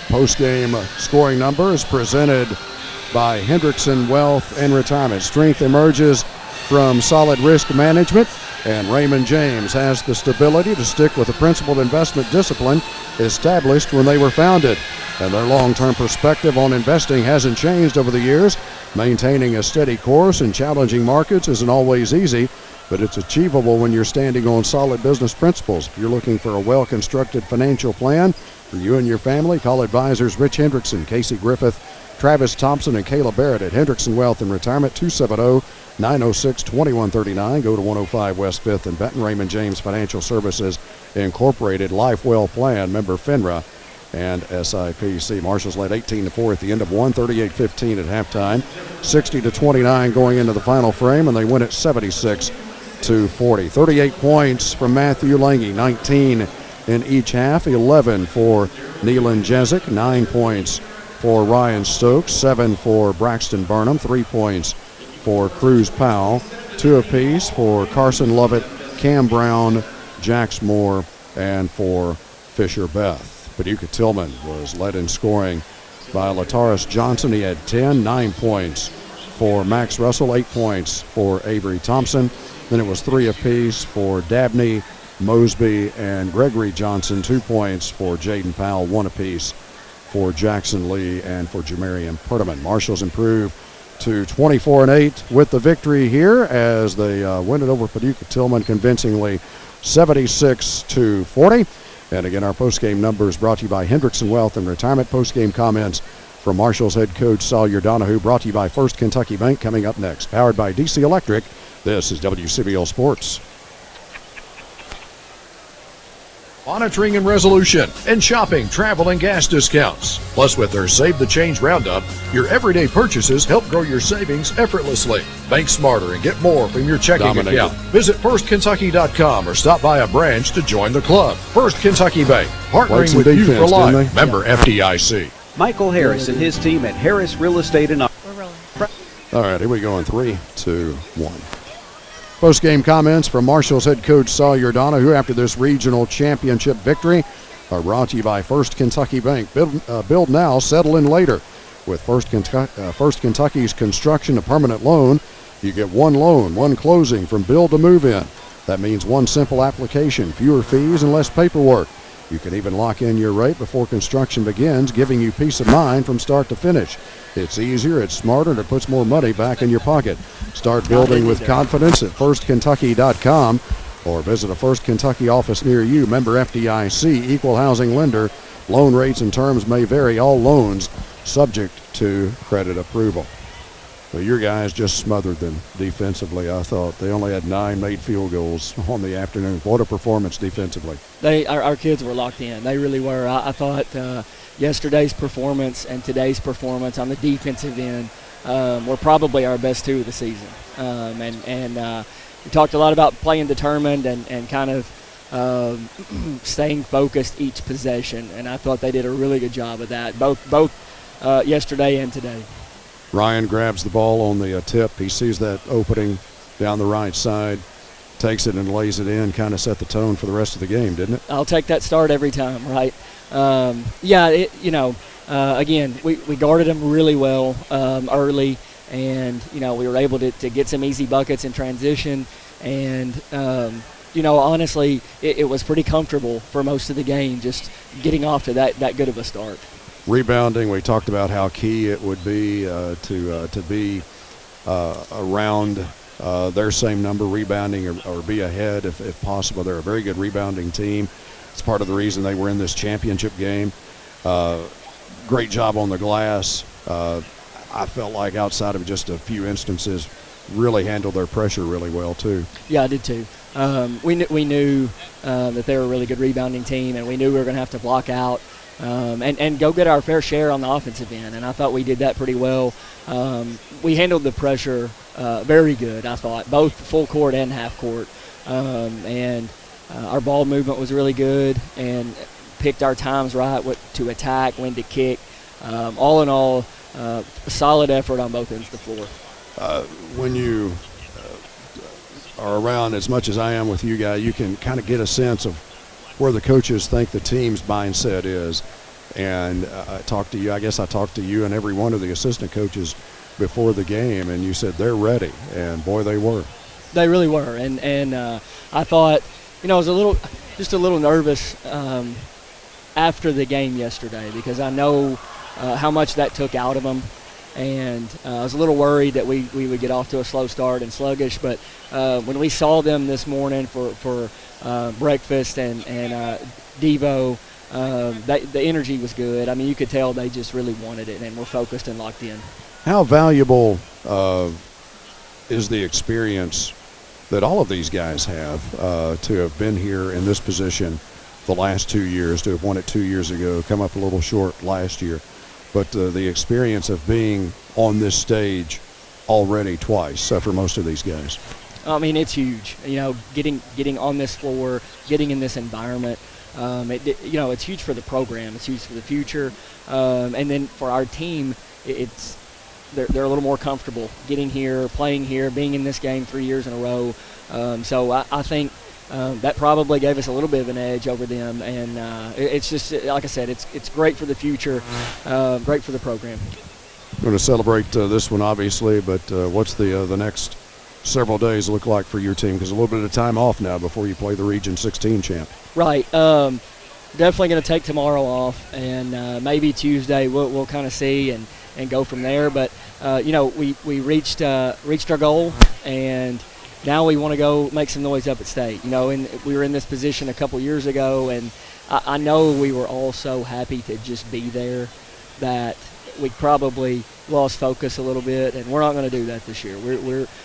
Post-game scoring number is presented by Hendrickson Wealth and Retirement. Strength emerges from solid risk management, and Raymond James has the stability to stick with the principled investment discipline established when they were founded. And their long-term perspective on investing hasn't changed over the years. Maintaining a steady course in challenging markets isn't always easy, but it's achievable when you're standing on solid business principles. If you're looking for a well-constructed financial plan for you and your family, call advisors Rich Hendrickson, Casey Griffith, Travis Thompson, and Kayla Barrett at Hendrickson Wealth and Retirement, 270-906-2139. Go to 105 West 5th in Benton. Raymond James Financial Services Incorporated, Life Well Plan, member FINRA and SIPC. Marshals led 18-4 at the end of 138-15 at halftime, 60-29 going into the final frame, and they win it 76-40. 38 points from Matthew Lange, 19 in each half, 11 for Neelan Jezik, 9 points for Ryan Stokes, 7 for Braxton Burnham, 3 points for Cruz Powell, 2 apiece for Carson Lovett, Cam Brown, Jax Moore, and for Fisher Beth. Paducah Tilghman was led in scoring by Lataris Johnson. He had 10, 9 points for Max Russell, 8 points for Avery Thompson, Then it was 3 apiece for Dabney, Mosby, and Gregory Johnson. 2 points for Jaden Powell, 1 apiece for Jackson Lee and for Jamarian Perdaman. Marshals improved to 24-8 with the victory here as they win it over Paducah Tilghman convincingly, 76-40. And again, our postgame numbers brought to you by Hendrickson Wealth and Retirement. Postgame comments from Marshals head coach Sawyer Donahue, brought to you by First Kentucky Bank, coming up next. Powered by DC Electric, this is WCBL Sports. Monitoring and resolution, and shopping, travel, and gas discounts. Plus, with their Save the Change Roundup, your everyday purchases help grow your savings effortlessly. Bank smarter and get more from your checking account. Visit firstkentucky.com or stop by a branch to join the club. First Kentucky Bank, partnering with you for life. Member FDIC. Michael Harris and his team at Harris Real Estate and We're rolling. All right, here we go in 3, 2, 1. Post-game comments from Marshals head coach Sawyer Donahue after this regional championship victory are brought to you by First Kentucky Bank. Build now, settle in later. With First Kentucky's construction to permanent loan, you get 1 loan, 1 closing from build to move in. That means 1 simple application, fewer fees and less paperwork. You can even lock in your rate before construction begins, giving you peace of mind from start to finish. It's easier, it's smarter, and it puts more money back in your pocket. Start building with confidence at firstkentucky.com or visit a First Kentucky office near you. Member FDIC, equal housing lender. Loan rates and terms may vary. All loans subject to credit approval. Well, your guys just smothered them defensively, I thought. They only had 9 made field goals on the afternoon. What a performance defensively. Our kids were locked in. They really were. I thought yesterday's performance and today's performance on the defensive end were probably our best 2 of the season. We talked a lot about playing determined and kind of staying focused each possession, and I thought they did a really good job of that, both yesterday and today. Ryan grabs the ball on the tip. He sees that opening down the right side, takes it and lays it in, kind of set the tone for the rest of the game, didn't it? I'll take that start every time, right? Again, we guarded them really well early, and, we were able to get some easy buckets in transition, and, honestly, it was pretty comfortable for most of the game, just getting off to that good of a start. Rebounding, we talked about how key it would be to be around their same number, rebounding or be ahead if possible. They're a very good rebounding team. It's part of the reason they were in this championship game. Great job on the glass. I felt like outside of just a few instances, really handled their pressure really well too. Yeah, I did too. We knew that they were a really good rebounding team, and we knew we were going to have to block out and go get our fair share on the offensive end, and I thought we did that pretty well. We handled the pressure very good, I thought, both full court and half court, and our ball movement was really good and picked our times right, what to attack, when to kick. All in all, a solid effort on both ends of the floor. When you are around as much as I am with you guys, you can kind of get a sense of where the coaches think the team's mindset is. And I talked to you and every one of the assistant coaches before the game, and you said they're ready, and boy, they were. They really were, and I thought, I was a little nervous after the game yesterday because I know how much that took out of them, and I was a little worried that we would get off to a slow start and sluggish, but when we saw them this morning for breakfast and Devo, the energy was good. I mean, you could tell they just really wanted it and were focused and locked in. How valuable is the experience that all of these guys have to have been here in this position the last 2 years, to have won it 2 years ago, come up a little short last year, but the experience of being on this stage already twice for most of these guys? I mean, it's huge. Getting on this floor, getting in this environment. It's huge for the program. It's huge for the future, and then for our team, they're a little more comfortable getting here, playing here, being in this game 3 years in a row. So I think that probably gave us a little bit of an edge over them, and it's just, like I said, it's great for the future, great for the program. Going to celebrate this one, obviously, but what's the next several days look like for your team? Because a little bit of time off now before you play the Region 16 champ. Right. Definitely going to take tomorrow off, and maybe Tuesday we'll kind of see and go from there. But we reached our goal, and now we want to go make some noise up at state. And we were in this position a couple years ago, and I know we were all so happy to just be there that we probably lost focus a little bit, and we're not going to do that this year.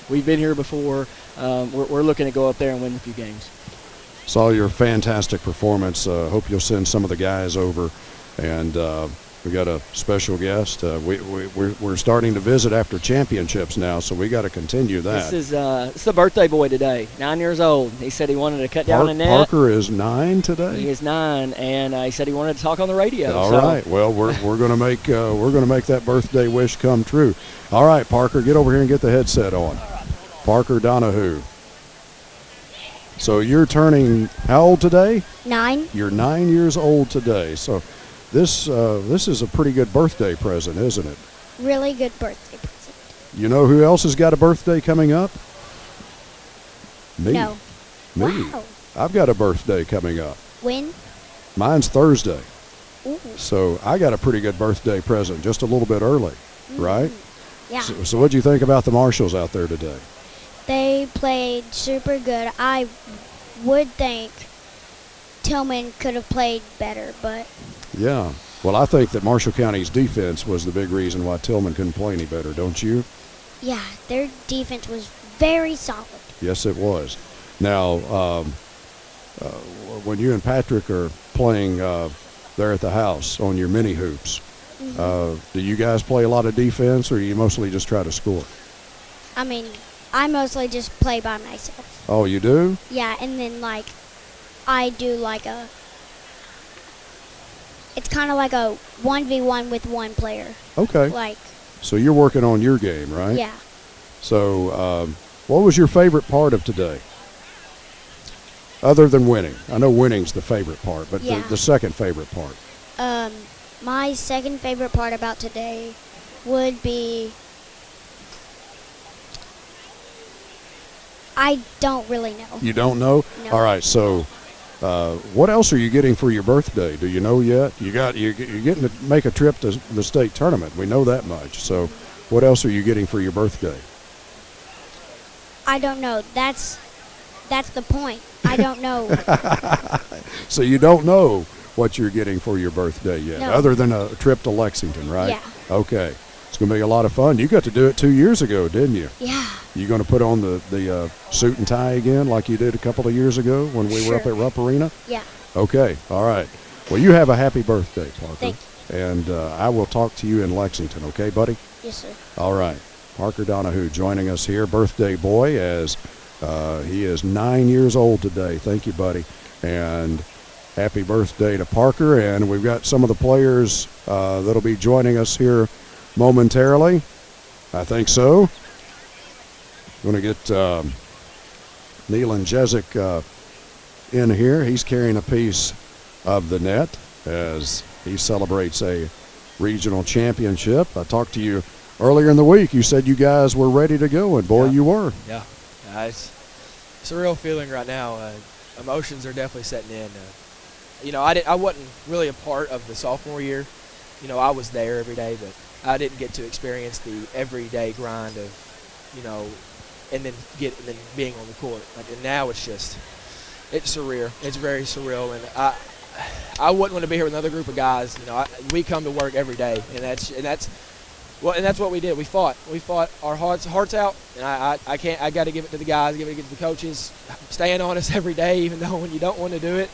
We've been here before. We're looking to go up there and win a few games. Saw your fantastic performance. Hope you'll send some of the guys over, and we got a special guest. We're starting to visit after championships now, so we got to continue that. This is the birthday boy today, 9 years old. He said he wanted to cut down the net. Parker is 9 today. He is 9, and he said he wanted to talk on the radio. All right. Well, we're gonna make that birthday wish come true. All right, Parker, get over here and get the headset on. Parker Donahue. So you're turning how old today? 9. You're 9 years old today. So this is a pretty good birthday present, isn't it? Really good birthday present. You know who else has got a birthday coming up? Me. No. Me. Wow. I've got a birthday coming up. When? Mine's Thursday. Ooh. So I got a pretty good birthday present, just a little bit early, right? Yeah. So what'd you think about the Marshals out there today? They played super good. I would think Tilghman could have played better, but Yeah. Well, I think that Marshall County's defense was the big reason why Tilghman couldn't play any better, don't you? yeah, their defense was very solid. Yes, it was. Now, when you and Patrick are playing there at the house on your mini hoops, do you guys play a lot of defense, or you mostly just try to score? I mean, I mostly just play by myself. Oh, you do? Yeah, and then I do it's kind of like a 1v1 with one player. Okay. So you're working on your game, right? Yeah. So what was your favorite part of today? Other than winning. I know winning's the favorite part, but Yeah. the second favorite part. My second favorite part about today would be I don't really know. You don't know? No. All right, so what else are you getting for your birthday? Do you know yet? You're getting to make a trip to the state tournament. We know that much. So what else are you getting for your birthday? I don't know. That's the point. I don't know. So you don't know what you're getting for your birthday yet, No. other than a trip to Lexington, right? Yeah. Okay. It's going to be a lot of fun. You got to do it 2 years ago, didn't you? Yeah. You going to put on the suit and tie again like you did a couple of years ago when we were up at Rupp Arena? Yeah. Okay. All right. Well, you have a happy birthday, Parker. Thank you. And I will talk to you in Lexington, okay, buddy? Yes, sir. All right. Parker Donahue joining us here, birthday boy, as he is 9 years old today. Thank you, buddy. And happy birthday to Parker. And we've got some of the players that'll be joining us here momentarily. I think so. Going to get Neelan Jezik in here. He's carrying a piece of the net as he celebrates a regional championship. I talked to you earlier in the week. You said you guys were ready to go, and boy, you were. Yeah. It's a real feeling right now. Emotions are definitely setting in. I wasn't really a part of the sophomore year. I was there every day, but I didn't get to experience the everyday grind of, and then being on the court. And now it's surreal. It's very surreal, and I wouldn't want to be here with another group of guys. We come to work every day, and that's what we did. We fought our hearts out, and I got to give it to the guys, give it to the coaches, staying on us every day, even though when you don't want to do it,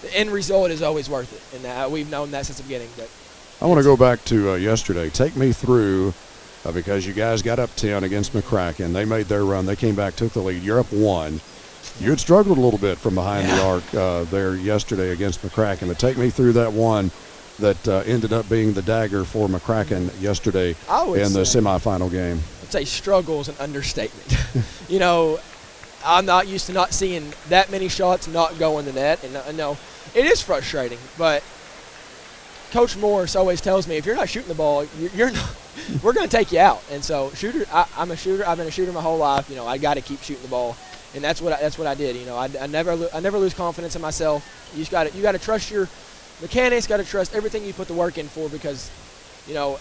the end result is always worth it, and we've known that since the beginning. But I want to go back to yesterday. Take me through, because you guys got up 10 against McCracken. They made their run. They came back, took the lead. You're up 1. You had struggled a little bit from behind the arc there yesterday against McCracken. But take me through that one that ended up being the dagger for McCracken yesterday in the semifinal game. I'd say struggle is an understatement. I'm not used to not seeing that many shots not go in the net. And no, it is frustrating, but Coach Morris always tells me, if you're not shooting the ball, you're not. we're going to take you out. And so I'm a shooter. I've been a shooter my whole life. You know, I got to keep shooting the ball, and that's what I did. You know, I never lose confidence in myself. You got to trust your mechanics. Got to trust everything you put the work in for, because, you know,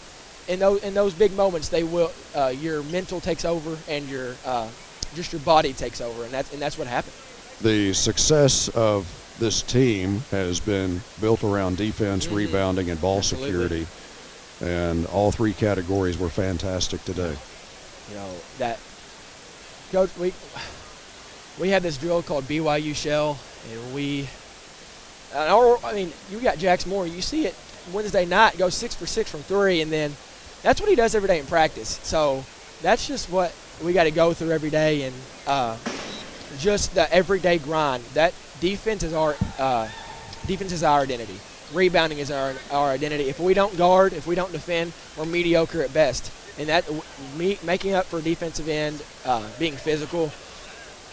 in those big moments, they will your mental takes over and your just your body takes over, and that's what happened. The success of this team has been built around defense, rebounding, and ball security, and all three categories were fantastic today. You know, that, Coach, we had this drill called BYU Shell, and you got Jax Moore. You see it Wednesday night, go 6 for 6 from 3, and then that's what he does every day in practice. So that's just what we got to go through every day, and just the everyday grind. That defense is our identity. Rebounding is our identity. If we don't guard, if we don't defend, we're mediocre at best. And that making up for defensive end, being physical,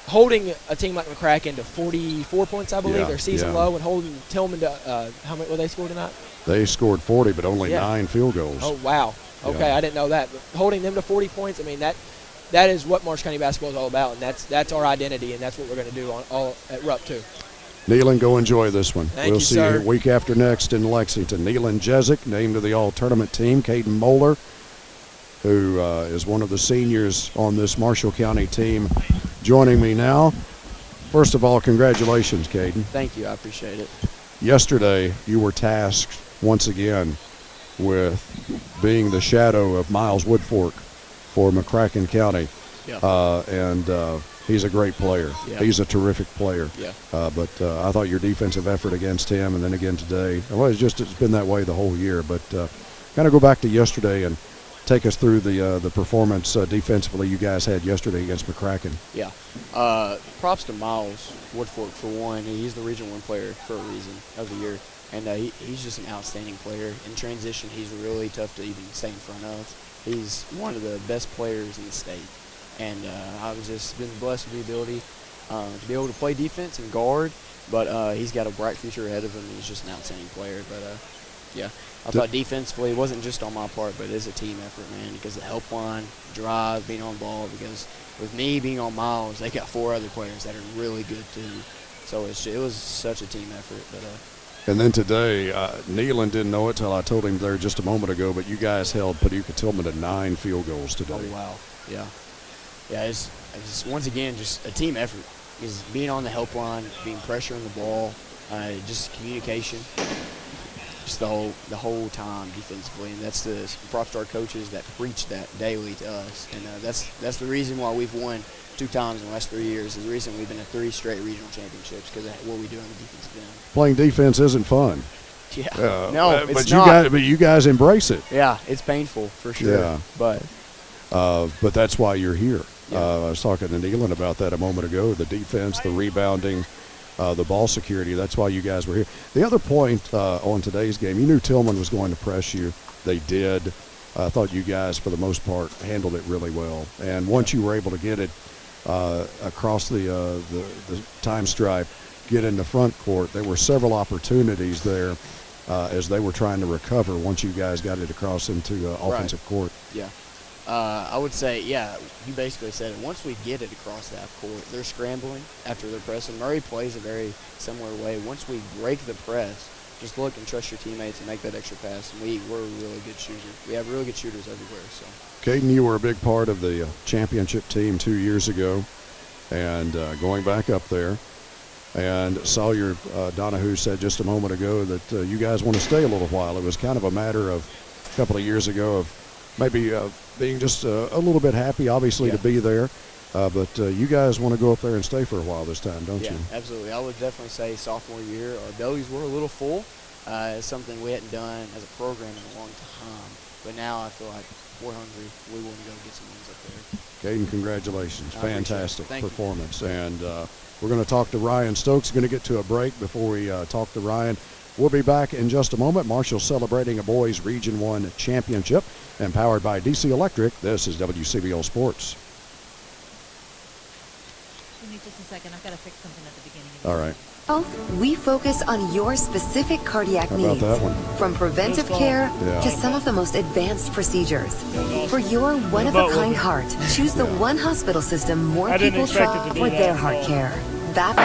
holding a team like McCracken to 44 points, I believe, their season low, and holding Tilghman to how many? What they scored tonight? They scored 40, but only 9 field goals. Oh wow! Okay, I didn't know that. But holding them to 40 points, I mean that is what Marshall County basketball is all about, and that's our identity, and that's what we're going to do all at RUP too. Nealon, go enjoy this one. We'll see you week after next in Lexington. Nealon Jezik named to the all-tournament team. Caden Moeller, who is one of the seniors on this Marshall County team, joining me now. First of all, congratulations, Caden. Thank you. I appreciate it. Yesterday, you were tasked once again with being the shadow of Miles Woodfork for McCracken County. Yeah. He's a great player. Yeah. He's a terrific player. Yeah. But I thought your defensive effort against him, and then again today, well, it's been that way the whole year. But kind of go back to yesterday and take us through the performance defensively you guys had yesterday against McCracken. Yeah. Props to Miles Woodfork for one. He's the Region 1 player for a reason of the year. And he's just an outstanding player. In transition, he's really tough to even stay in front of. He's one of the best players in the state. And I've just been blessed with the ability to be able to play defense and guard. But he's got a bright future ahead of him. He's just an outstanding player. But, yeah, I thought defensively it wasn't just on my part, but it is a team effort, man, because the help line, drive, being on ball. Because with me being on Miles, they got 4 other players that are really good, too. So it was such a team effort. But and then today, Nealon didn't know it till I told him there just a moment ago, but you guys held Paducah Tilghman to 9 field goals today. Oh, wow. Yeah. Yeah, it's once again just a team effort. Is being on the help line, being pressure on the ball, just communication, just the whole time defensively. And that's the props to our coaches that preach that daily to us. And that's the reason why we've won 2 times in the last 3 years. Is the reason we've been to 3 straight regional championships, because of what we do on the defensive end. Playing defense isn't fun. Yeah. No, it's not. But you guys embrace it. Yeah, it's painful for sure. Yeah. But that's why you're here. Yeah. I was talking to Nealon about that a moment ago. The defense, the rebounding, the ball security. That's why you guys were here. The other point on today's game, you knew Tilghman was going to press you. They did. I thought you guys, for the most part, handled it really well. And once you were able to get it across the time stripe, get in the front court, there were several opportunities there as they were trying to recover once you guys got it across into offensive court. Yeah. I would say, yeah, you basically said it. Once we get it across that court, they're scrambling after they're pressing. Murray plays a very similar way. Once we break the press, just look and trust your teammates and make that extra pass. And we're a really good shooter. We have really good shooters everywhere. So, Caden, you were a big part of the championship team 2 years ago, and going back up there. And Sawyer Donahue said just a moment ago that you guys want to stay a little while. It was kind of a matter of a couple of years ago of maybe being just a little bit happy, obviously, to be there. But you guys want to go up there and stay for a while this time, don't you? Yeah, absolutely. I would definitely say sophomore year, our bellies were a little full. It's something we hadn't done as a program in a long time. But now I feel like we're hungry. We want to go get some wins up there. Caden, congratulations. Fantastic performance. You. And we're going to talk to Ryan Stokes. Going to get to a break before we talk to Ryan. We'll be back in just a moment. Marshall celebrating a boys Region 1 championship, and powered by DC Electric. This is WCBL Sports. Give me just a second. I've got to fix something at the beginning. All right. We focus on your specific cardiac How about needs, that one? from preventive care to some of the most advanced procedures. For your one-of-a-kind heart, choose the one hospital system more people trust for their heart care. That's